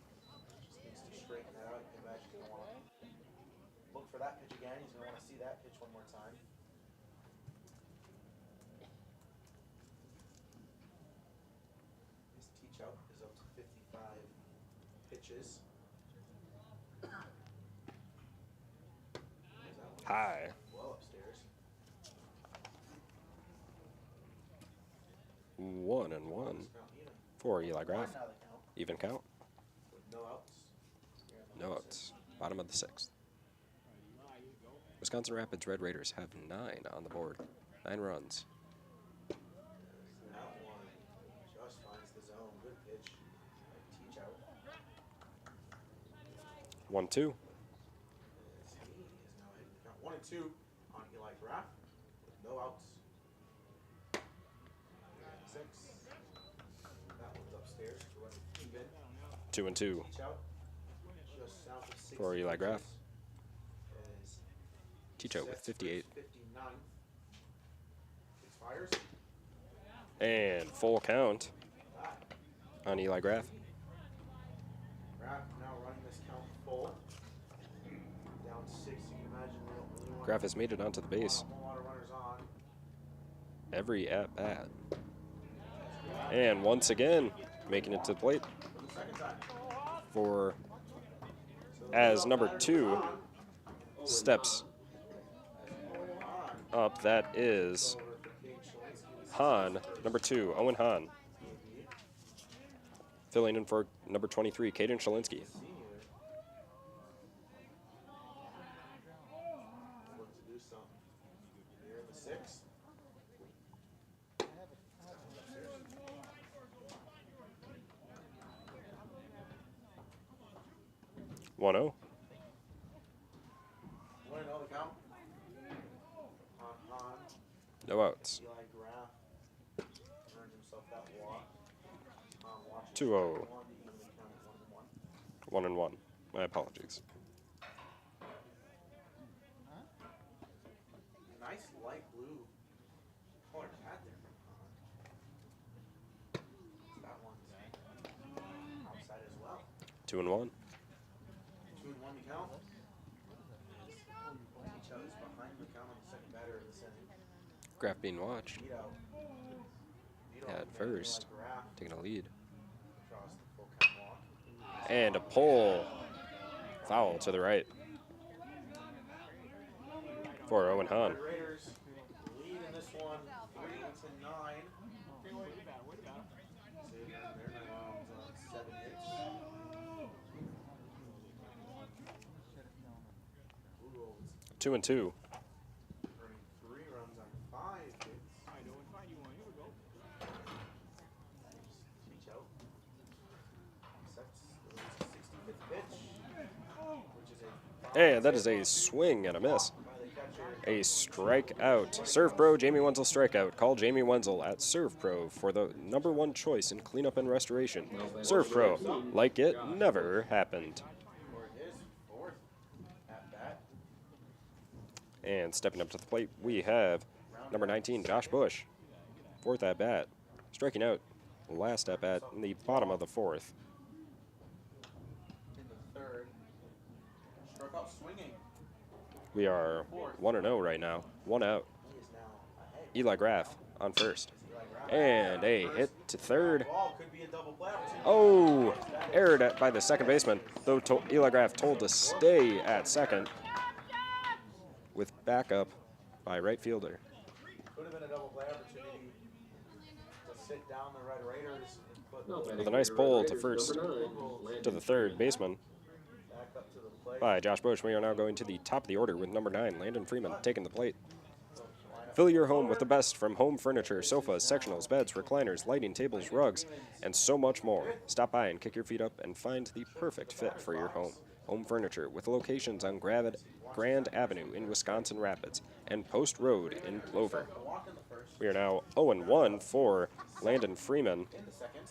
Look for that pitch again. He's going to want to see that pitch one more time. His teach out is up to 55 pitches.
High.
Well upstairs.
1-1 for Eli Graff. Even count.
No outs.
No outs. Bottom of the 6th. Wisconsin Rapids Red Raiders have 9 on the board. 9 runs.
That one just finds the zone. Good pitch. Teach out.
1-2.
He is now hitting the count 1-2 on Eli Graff with no outs. 6. That one's upstairs to run even.
2-2
Teach out. Just south of 6
for Eli Graff.
Is
Teachout with 58.
59. Expires.
And full count on Eli Graff.
Graff now running this count full. Down 6, you can imagine we don't really want
Graff has made it onto the base.
a whole lot of runners on.
Every at bat. And once again, making it to the plate for as number 2 steps up. That is Hahn, number 2, Owen Hahn. Filling in for number 23, Caden Shalinsky.
Look to do something. Here in the 6.
1-0.
1-0 the count. On.
No outs.
Eli Graff earned himself that walk.
2-0.
1 to even the count at 1-1.
1-1. My apologies.
Nice light blue colored hat there from Han. That one's outside as well.
2-1.
2-1 the count. Teach out is behind the count on the second batter of the inning.
Graff being watched.
Vito
At first, taking a lead.
across the full count walk.
And a pull. Foul to the right for Owen Hahn.
Red Raiders lead in this one 3-9. See, their 9 rounds on 7 hits. Blue Wolves
2-2.
earning 3 runs on 5 hits. Teach out. Sets the 65th pitch, which is a
And that is a swing and a miss. A strikeout. Serve Pro, Jamie Wenzel strikeout. Call Jamie Wenzel at Serve Pro for the #1 choice in cleanup and restoration. Serve Pro, like it never happened.
for his 4th at bat.
And stepping up to the plate, we have number 19, Josh Bush. 4th at bat. Striking out last at bat in the bottom of the 4th.
In the 3rd, struck out swinging.
We are 1-0 right now. 1 out.
He is now ahead.
Eli Graff on first. And a hit to third.
Ball could be a double play opportunity.
Oh, erred by the second baseman, though Eli Graff told to stay at second with backup by right fielder.
Could have been a double play opportunity to sit down the Red Raiders and put
With a nice pull to first, to the third baseman
back up to the plate.
by Josh Bush. We are now going to the top of the order with number 9, Landon Freeman, taking the plate. Fill your home with the best from home furniture, sofas, sectionals, beds, recliners, lighting, tables, rugs, and so much more. Stop by and kick your feet up and find the perfect fit for your home. Home Furniture with locations on Grand Avenue in Wisconsin Rapids and Post Road in Plover. We are now 0-1 for Landon Freeman.
In the second.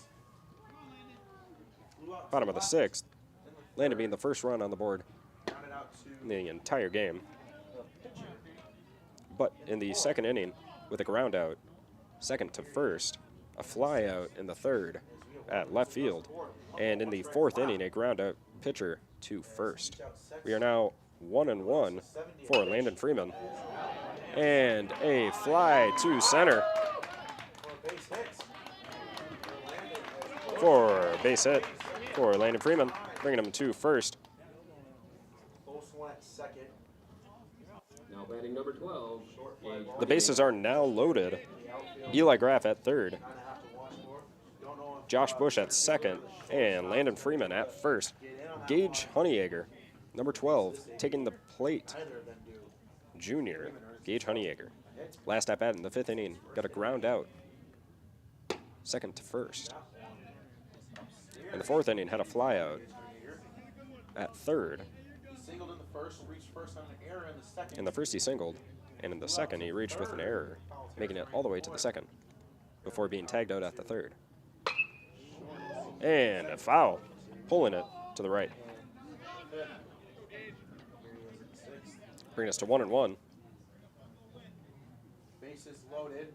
bottom of the 6th. Landon being the first run on the board in the entire game. But in the second inning, with a ground out, second to first, a fly out in the 3rd at left field, and in the 4th inning, a ground out pitcher to first. We are now 1-1 for Landon Freeman. And a fly to center for base hit for Landon Freeman, bringing him to first.
Now batting number 12.
The bases are now loaded. Eli Graff at 3rd, Josh Bush at 2nd, and Landon Freeman at 1st. Gage Honeyegger, number 12, taking the plate. Junior Gage Honeyegger. Last at bat in the 5th inning, got a ground out. Second to first. In the 4th inning, had a fly out at 3rd. In the first, he singled, and in the 2nd, he reached with an error, making it all the way to the 2nd before being tagged out at the 3rd. And a foul, pulling it to the right. Bringing us to 1-1.
Bases loaded.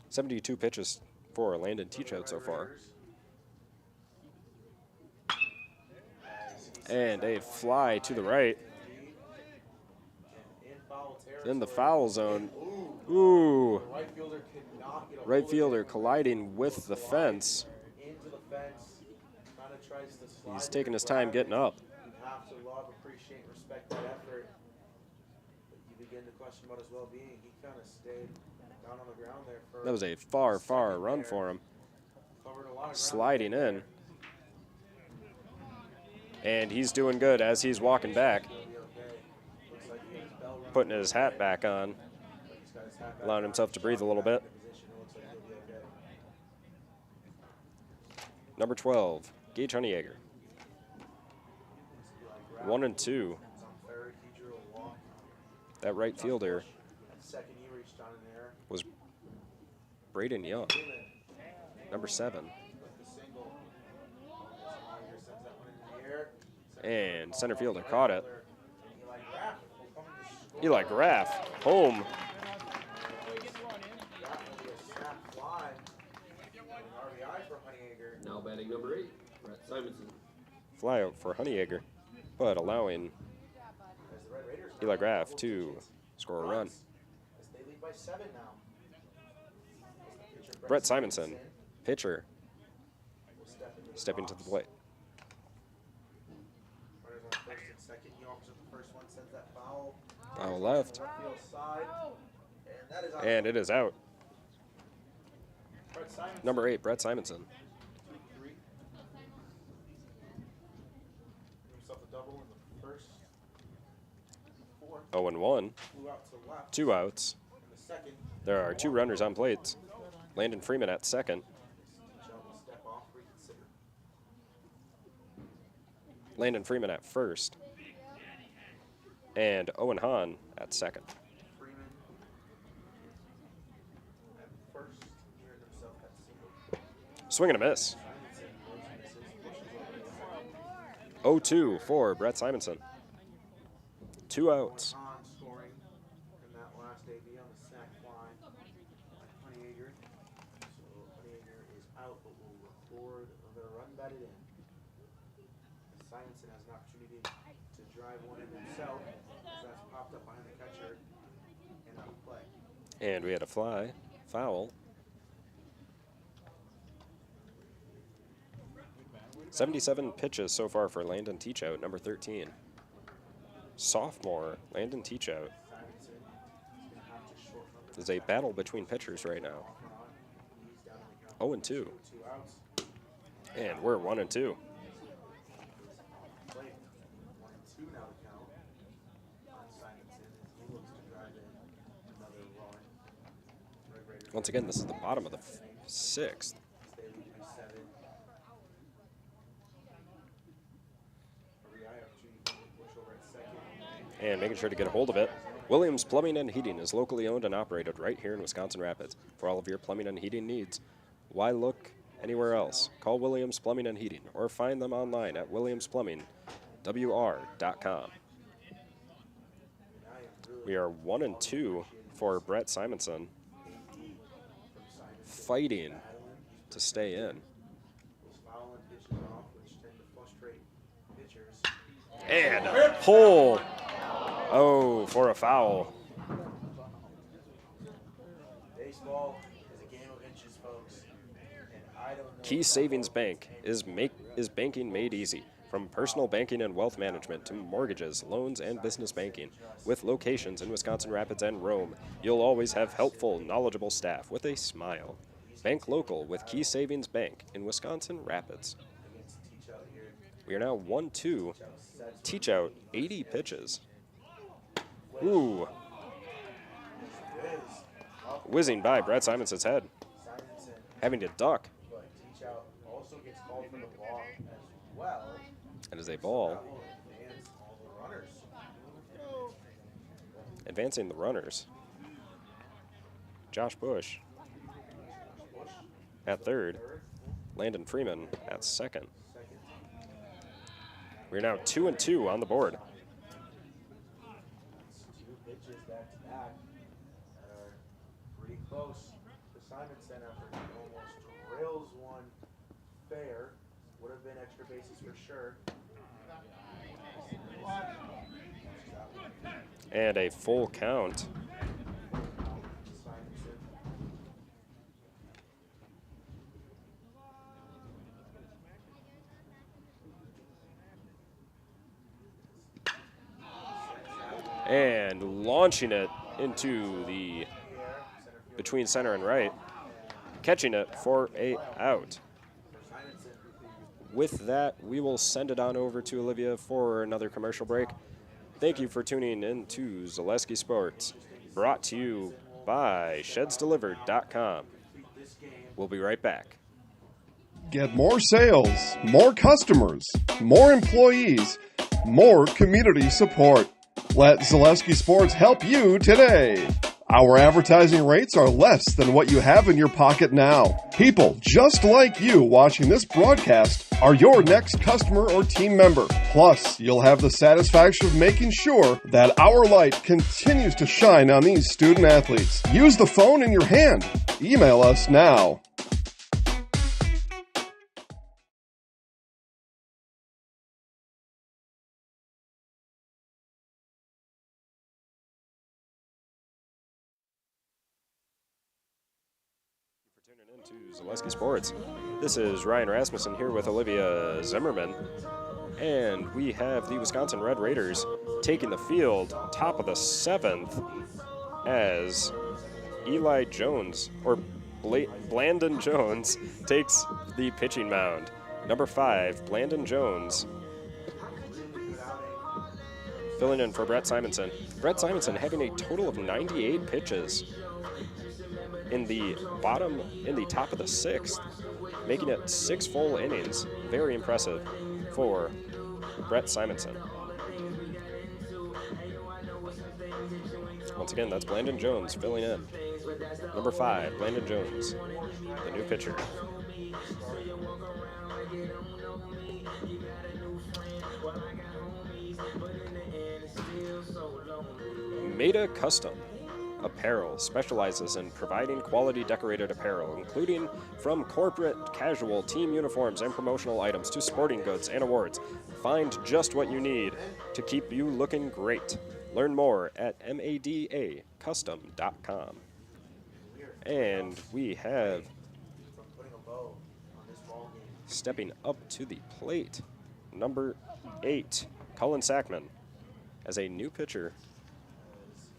72 pitches for Landon Teachout so far. And a fly to the right. In the foul zone. Ooh. Right fielder colliding with the fence. He's taking his time getting up.
You have to love, appreciate, respect that effort. But you begin to question about his well-being. He kind of stayed down on the ground there for
That was a far, far run for him. Sliding in. And he's doing good as he's walking back. Putting his hat back on. Allowing himself to breathe a little bit. Number 12, Gage Honeyegger. 1-2. That right fielder was Braden Young, number 7. And center fielder caught it. Eli Graff, home.
Now batting number 8, Brett Simonson.
Fly out for Honeyegger, but allowing Eli Graff to score a run.
They lead by 7 now.
Brett Simonson, pitcher, stepping to the plate.
Runners on first and second. He offers up the first one, sends that foul.
Foul left.
Left field side. And that is out.
And it is out.
Brett Simonson.
Number 8, Brett Simonson.
2-3. Himself a double in the first. 4.
0-1.
Flew out to left.
2 outs.
In the second.
There are 2 runners on plates. Landon Freeman at 2nd.
Step off, reconsider.
Landon Freeman at 1st. And Owen Hahn at 2nd.
Freeman at first. He earned himself that single.
Swing and a miss. 0-2 for Brett Simonson. 2 outs.
On scoring in that last AB on the sack fly by Honeyegger. So Honeyegger is out, but will record the run batted in. Simonson has an opportunity to drive one in himself, as that's popped up behind the catcher and out of play.
And we had a fly, foul. 77 pitches so far for Landon Teachout, number 13. Sophomore Landon Teachout. There's a battle between pitchers right now. 0-2. And we're 1-2. Once again, this is the bottom of the 6th. And making sure to get a hold of it. Williams Plumbing and Heating is locally owned and operated right here in Wisconsin Rapids. For all of your plumbing and heating needs, why look anywhere else. Call Williams Plumbing and Heating or find them online at williamsplumbingwr.com. We are 1-2 for Brett Simonson, fighting to stay in. And a pull. Oh, for a foul.
Baseball is a game of inches, folks. And I don't know.
Key Savings Bank is banking made easy. From personal banking and wealth management to mortgages, loans, and business banking. With locations in Wisconsin Rapids and Rome, you'll always have helpful, knowledgeable staff with a smile. Bank local with Key Savings Bank in Wisconsin Rapids. We are now 1-2. Teach out 80 pitches. Ooh. Whizzing by Brett Simonson's head. Having to duck.
But teach out also gets called for the ball as well.
That is a ball. Advancing the runners. Josh Bush at third. Landon Freeman at second. We're now 2-2 on the board.
Two pitches back to back that are pretty close to Simonson after he almost drills one fair. Would have been extra bases for sure.
And a full count. And launching it into the between center and right, catching it for a out. With that, we will send it on over to Olivia for another commercial break. Thank you for tuning in to Zaleski Sports, brought to you by ShedsDelivered.com. We'll be right back.
Get more sales, more customers, more employees, more community support. Let Zaleski Sports help you today. Our advertising rates are less than what you have in your pocket now. People just like you watching this broadcast are your next customer or team member. Plus, you'll have the satisfaction of making sure that our light continues to shine on these student athletes. Use the phone in your hand. Email us now.
To Zaleski Sports. This is Ryan Rasmussen here with Olivia Zimmerman, and we have the Wisconsin Red Raiders taking the field, top of the 7th, as Eli Jones, or Blandon Jones, takes the pitching mound. Number 5, Blandon Jones, filling in for Brett Simonson. Brett Simonson having a total of 98 pitches in the top of the 6th, making it 6 full innings. Very impressive for Brett Simonson. Once again, that's Blandon Jones filling in. Number 5, Blandon Jones, the new pitcher. Meta Custom Apparel specializes in providing quality decorated apparel, including from corporate, casual, team uniforms, and promotional items to sporting goods and awards. Find just what you need to keep you looking great. Learn more at madacustom.com. And we have, stepping up to the plate, number 8, Cullen Sackman, as a new pitcher.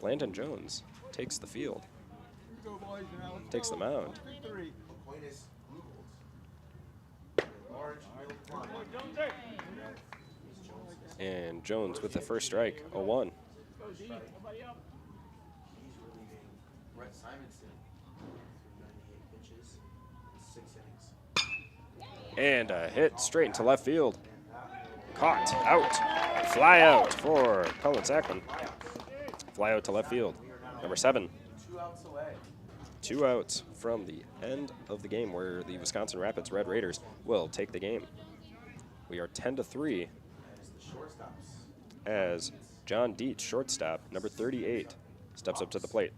Blandon Jones takes the field, takes the mound. And Jones with the first strike, 0-1. And a hit straight into left field. Caught, out, fly out for Cullen Sackman. Fly out to left field. Number 7.
2 outs away.
2 outs from the end of the game where the Wisconsin Rapids Red Raiders will take the game. We are 10-3 as John Dietz, shortstop, number 38, steps up to the plate.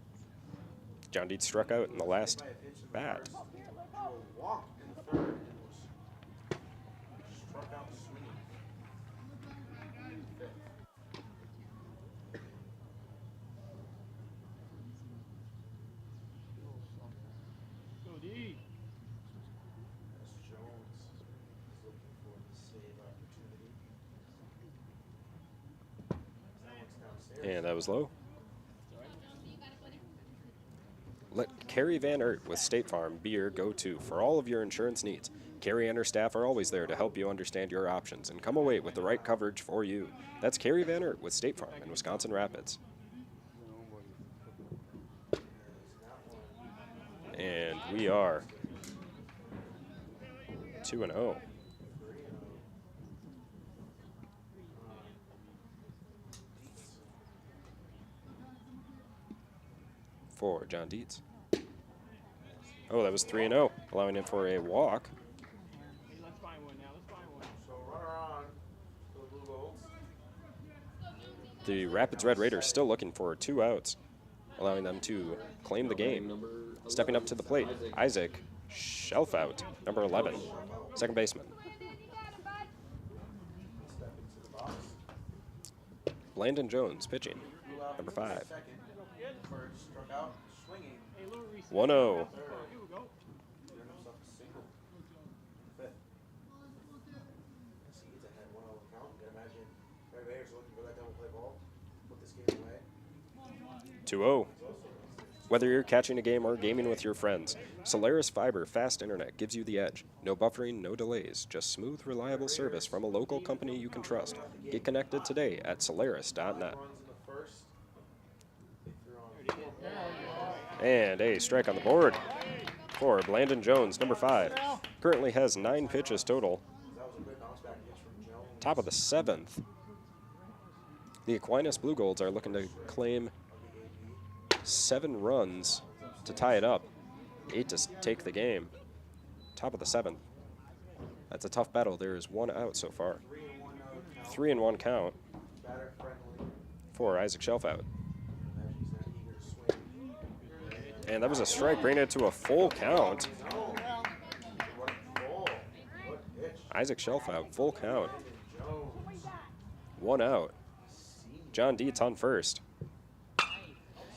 John Dietz struck out in the last bat. And that was low. Let Carrie Van Ert with State Farm be your go-to for all of your insurance needs. Carrie and her staff are always there to help you understand your options and come away with the right coverage for you. That's Carrie Van Ert with State Farm in Wisconsin Rapids. And we are 2-0. For John Dietz. Oh, that was 3-0, allowing him for a walk. The Rapids Red Raiders still looking for 2 outs, allowing them to claim the game. Stepping up to the plate, Isaac Shelfout, number 11, second baseman. Landon Jones pitching, number 5. 1-0. Whether you're catching a game or gaming with your friends, Solaris Fiber Fast Internet gives you the edge. No buffering, no delays, just smooth, reliable service from a local company you can trust. Get connected today at solaris.net. And a strike on the board for Landon Jones, number 5. Currently has 9 pitches total. Top of the 7th. The Aquinas Blue Golds are looking to claim 7 runs to tie it up, 8 to take the game. Top of the 7th. That's a tough battle. There is 1 out so far. 3-1 count for Isaac Shelfout. And that was a strike, bringing it to a full count. Isaac Shelfout, full count. 1 out. John Dietz on first.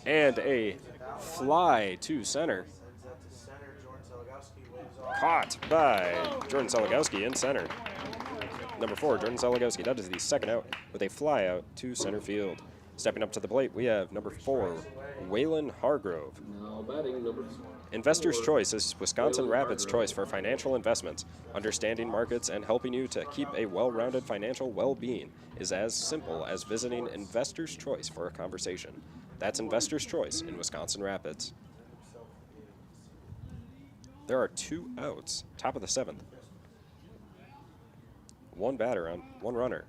And a fly to center. Caught by Jordan Saligowski in center. Number 4, Jordan Saligowski. That is the second out with a fly out to center field. Stepping up to the plate, we have number 4, Waylon Hargrove. Investor's Choice is Wisconsin Rapids' choice for financial investments. Understanding markets and helping you to keep a well-rounded financial well-being is as simple as visiting Investor's Choice for a conversation. That's Investor's Choice in Wisconsin Rapids. There are 2 outs, top of the 7th. 1 runner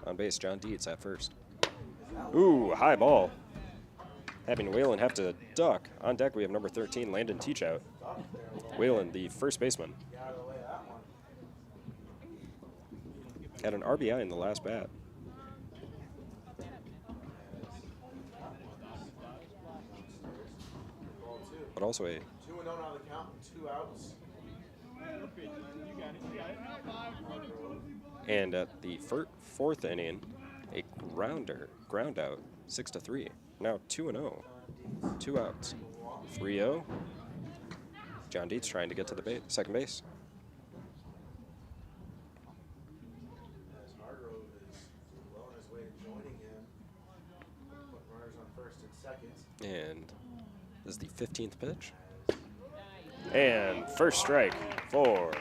on base, John Dietz at first. Ooh, high ball. Having Waylon have to duck. On deck, we have number 13, Landon Teachout. Waylon, the first baseman. Had an RBI in the last bat. But also a
2-0 on the count, 2 outs.
And at the 4th inning, a ground out, 6-3. Now 2-0, 2 outs, 3-0. John Dietz trying to get to the second base.
As Hargrove is well on his way to joining him, putting runners on first and second.
And this is the 15th pitch. And first strike for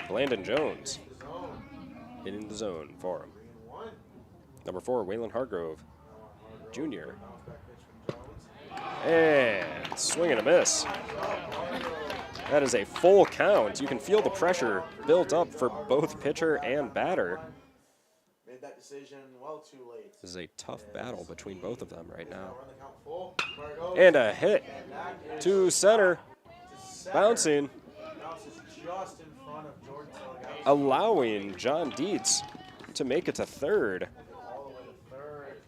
Landon Jones. Hitting the zone for him. Number 4, Waylon Hargrove Jr. And swing and a miss. That is a full count. You can feel the pressure built up for both pitcher and batter.
made that decision well too late.
This is a tough battle between both of them right now.
Run the count full. Fire goes.
And a hit
And that is
to center.
center.
Bouncing.
Bounces just in front of Jordan Salgado.
Allowing John Dietz to make it to third.
All the way to third.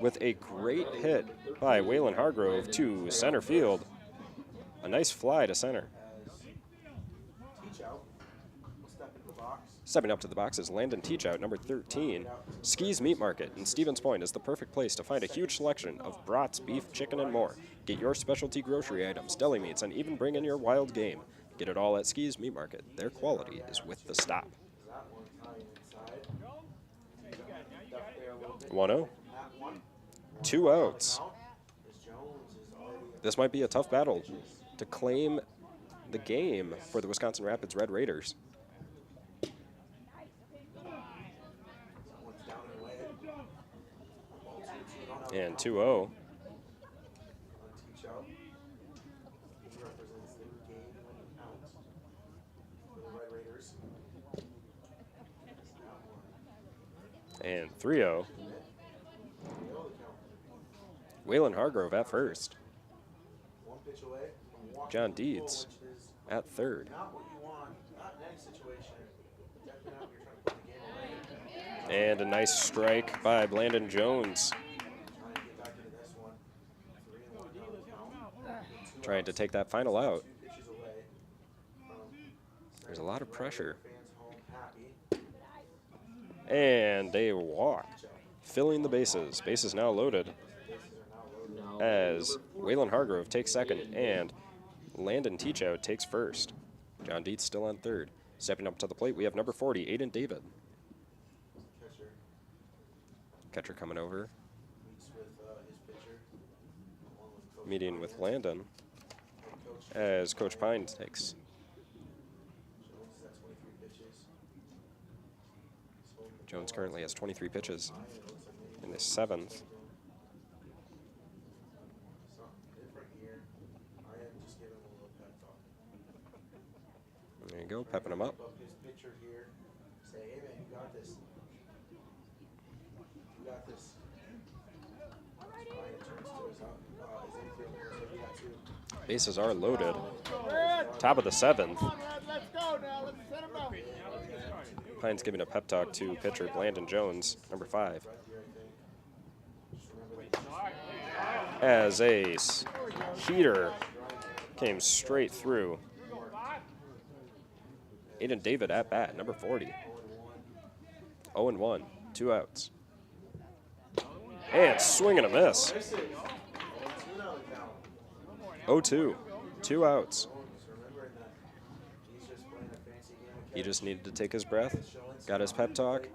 With a great hit by Waylon Hargrove to center field. A nice fly to center.
Teach out. Step into the box.
Stepping up to the box is Landon Teachout, number 13. Ski's Meat Market in Stevens Point is the perfect place to find a huge selection of brats, beef, chicken, and more. Get your specialty grocery items, deli meats, and even bring in your wild game. Get it all at Ski's Meat Market. Their quality is with the stop. 1-0. 2 outs. This might be a tough battle to claim the game for the Wisconsin Rapids Red Raiders. And 2-0. And 3-0. Waylon Hargrove at first. John Dietz at third. And a nice strike by Blandon Jones. Trying to take that final out. There's a lot of pressure. And a walk. Filling the bases. Bases now loaded. As Waylon Hargrove takes second and Landon Teachout takes first. John Dietz still on third. Stepping up to the plate, we have number 40, Aiden David. Catcher coming over. Meeting with Landon as Coach Pine takes. Jones currently has 23 pitches in the 7th. There you go, pepping him up. Bases are loaded. Top of the 7th. Pine's giving a pep talk to pitcher Blandon Jones, number 5. As a heater came straight through. Aiden David at bat, number 40. 0-1, 2 outs. And swing and a miss. 0-2, 2 outs. He just needed to take his breath, got his pep talk,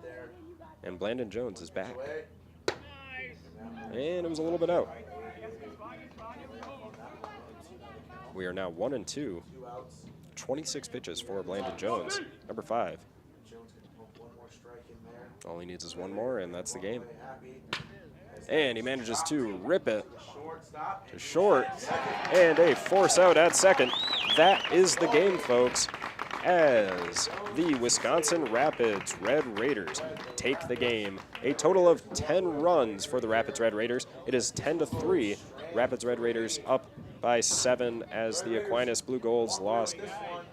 and Blandon Jones is back. And it was a little bit out. We are now 1-2. 26 pitches for Blandon Jones, number 5. All he needs is one more, and that's the game. And he manages to rip it to short, and a force out at second. That is the game, folks, as the Wisconsin Rapids Red Raiders take the game. A total of 10 runs for the Rapids Red Raiders. It is 10-3. Rapids Red Raiders up by 7 as the Aquinas Blue Golds lost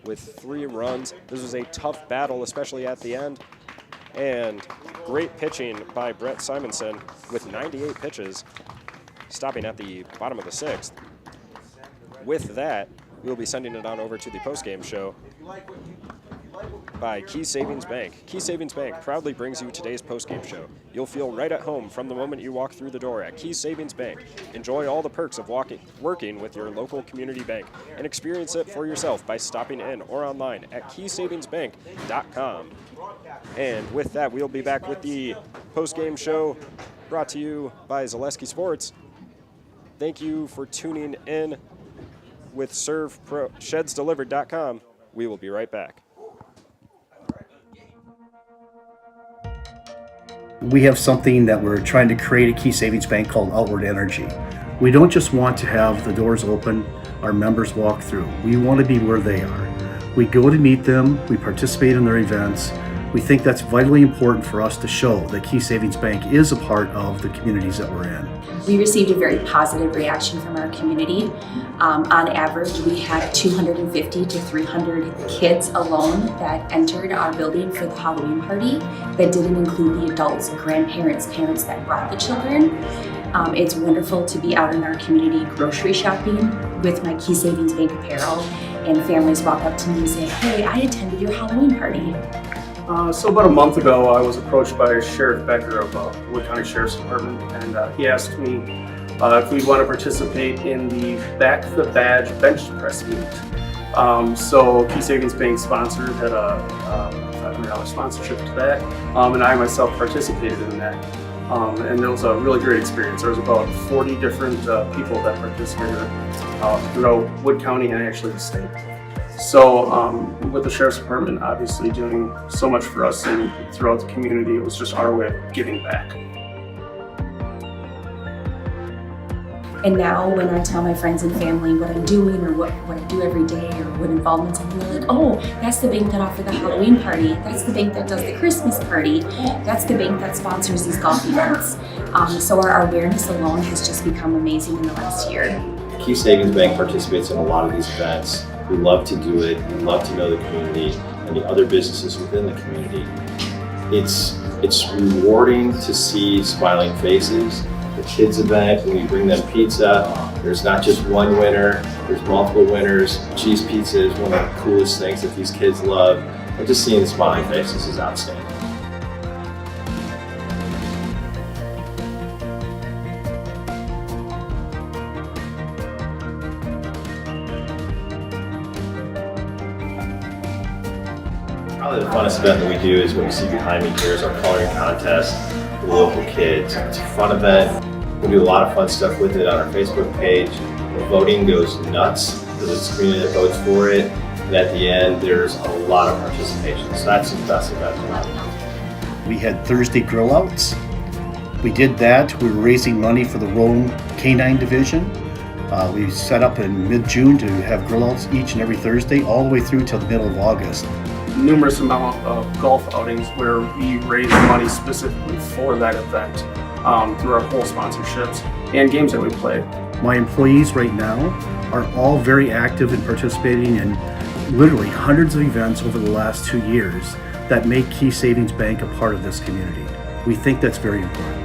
with 3 runs. This was a tough battle, especially at the end. And great pitching by Brett Simonson with 98 pitches, stopping at the bottom of the 6th. With that, we'll be sending it on over to the postgame show by Key Savings Bank. Key Savings Bank proudly brings you today's postgame show. You'll feel right at home from the moment you walk through the door at Key Savings Bank. Enjoy all the perks of working with your local community bank and experience it for yourself by stopping in or online at keysavingsbank.com. And with that, we'll be back with the postgame show brought to you by Zaleski Sports. Thank you for tuning in with ShedsDelivered.com. We will be right back.
We have something that we're trying to create at Key Savings Bank called Outward Energy. We don't just want to have the doors open, our members walk through. We want to be where they are. We go to meet them, we participate in their events, We think that's vitally important for us to show that Key Savings Bank is a part of the communities that we're in.
We received a very positive reaction from our community. On average, we had 250 to 300 kids alone that entered our building for the Halloween party. That didn't include the adults, grandparents, parents that brought the children. It's wonderful to be out in our community grocery shopping with my Key Savings Bank apparel, and families walk up to me and say, "Hey, I attended your Halloween party."
So about a month ago, I was approached by Sheriff Becker of Wood County Sheriff's Department, and he asked me if we'd want to participate in the Back the Badge bench press meet. So Key Savings Bank sponsored, had a $500 sponsorship to that, and I myself participated in that. And it was a really great experience. There was about 40 different people that participated throughout Wood County and actually the state. So with the Sheriff's Department obviously doing so much for us and throughout the community, it was just our way of giving back.
And now when I tell my friends and family what I'm doing or what I do every day or what involvements I'm in, they're like, "Oh, that's the bank that offered the Halloween party. That's the bank that does the Christmas party. That's the bank that sponsors these golf events." So our awareness alone has just become amazing in the last year.
Key Savings Bank participates in a lot of these events. We love to do it. We love to know the community and the other businesses within the community. It's rewarding to see smiling faces. The kids event, when we bring them pizza, there's not just one winner, there's multiple winners. Cheese pizza is one of the coolest things that these kids love. And just seeing the smiling faces is outstanding. Probably the funnest event that we do is what you see behind me here is our coloring contest for the local kids. It's a fun event. We do a lot of fun stuff with it on our Facebook page. The voting goes nuts because it's the community that votes for it. And at the end, there's a lot of participation. So that's the best event.
We had Thursday grill outs. We did that. We were raising money for the Rome Canine Division. We set up in mid-June to have grill outs each and every Thursday all the way through till the middle of August.
Numerous amount of golf outings where we raise money specifically for that event through our whole sponsorships and games that we play.
My employees right now are all very active in participating in literally hundreds of events over the last 2 years that make Key Savings Bank a part of this community. We think that's very important.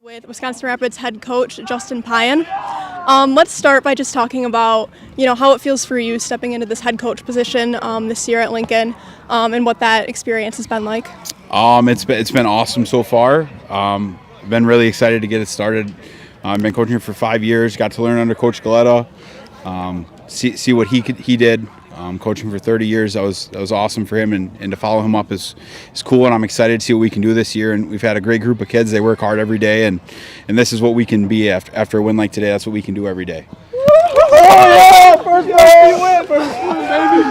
With Wisconsin Rapids head coach Justin Payan. Let's start by just talking about, how it feels for you stepping into this head coach position this year at Lincoln, and what that experience has been like.
It's been awesome so far. I've been really excited to get it started. I've been coaching here for 5 years. Got to learn under Coach Galetta. See what he did. Coaching for 30 years, that was awesome for him, and to follow him up is cool, and I'm excited to see what we can do this year. And we've had a great group of kids. They work hard every day, and this is what we can be after a win like today. That's what we can do every day.
Oh yeah! First win, baby!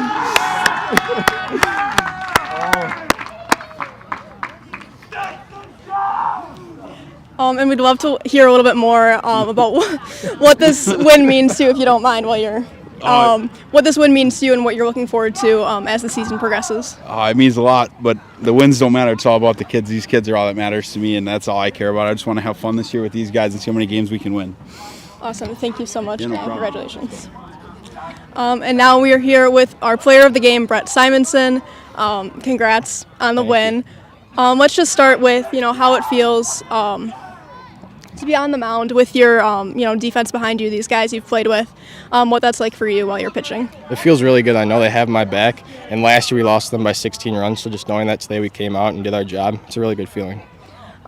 And we'd love to hear a little bit more about what this win means to you, if you don't mind, while you're what this win means to you and what you're looking forward to as the season progresses.
It means a lot, but the wins don't matter. It's all about the kids. These kids are all that matters to me, and that's all I care about. I just want to have fun this year with these guys and see how many games we can win.
Awesome. Thank you so much,
Yeah, no
and
problem.
congratulations. And now we are here with our player of the game, Brett Simonson. Congrats on the win. Let's just start with, how it feels to be on the mound with your, defense behind you, these guys you've played with, what that's like for you while you're pitching.
It feels really good. I know they have my back, and last year we lost them by 16 runs, so just knowing that today we came out and did our job, it's a really good feeling.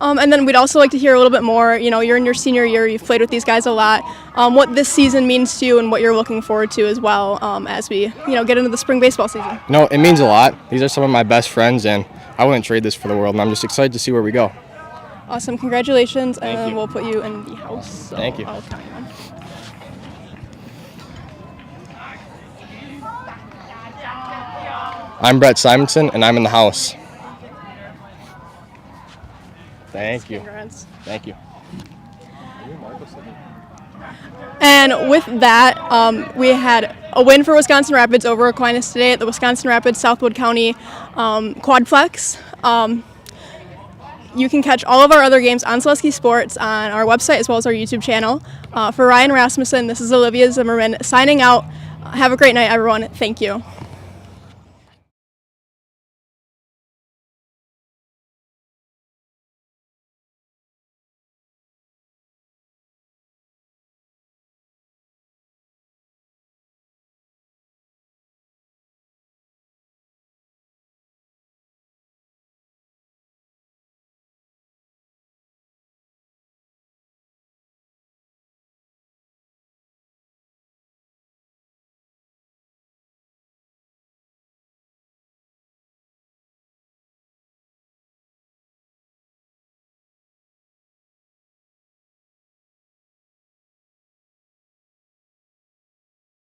And then we'd also like to hear a little bit more, you're in your senior year, you've played with these guys a lot, what this season means to you and what you're looking forward to as well as we, get into the spring baseball season.
No, it means a lot. These are some of my best friends, and I wouldn't trade this for the world, and I'm just excited to see where we go.
Awesome, congratulations,
Thank
and
you.
we'll put you in the house. So
Thank you.
I'll count you in.
I'm Brett Simonson, and I'm in the house. Thank you.
Congrats.
Thank you.
And with that, we had a win for Wisconsin Rapids over Aquinas today at the Wisconsin Rapids Southwood County Quadplex. You can catch all of our other games on Selesky Sports on our website as well as our YouTube channel. For Ryan Rasmussen, this is Olivia Zimmerman signing out. Have a great night, everyone. Thank you.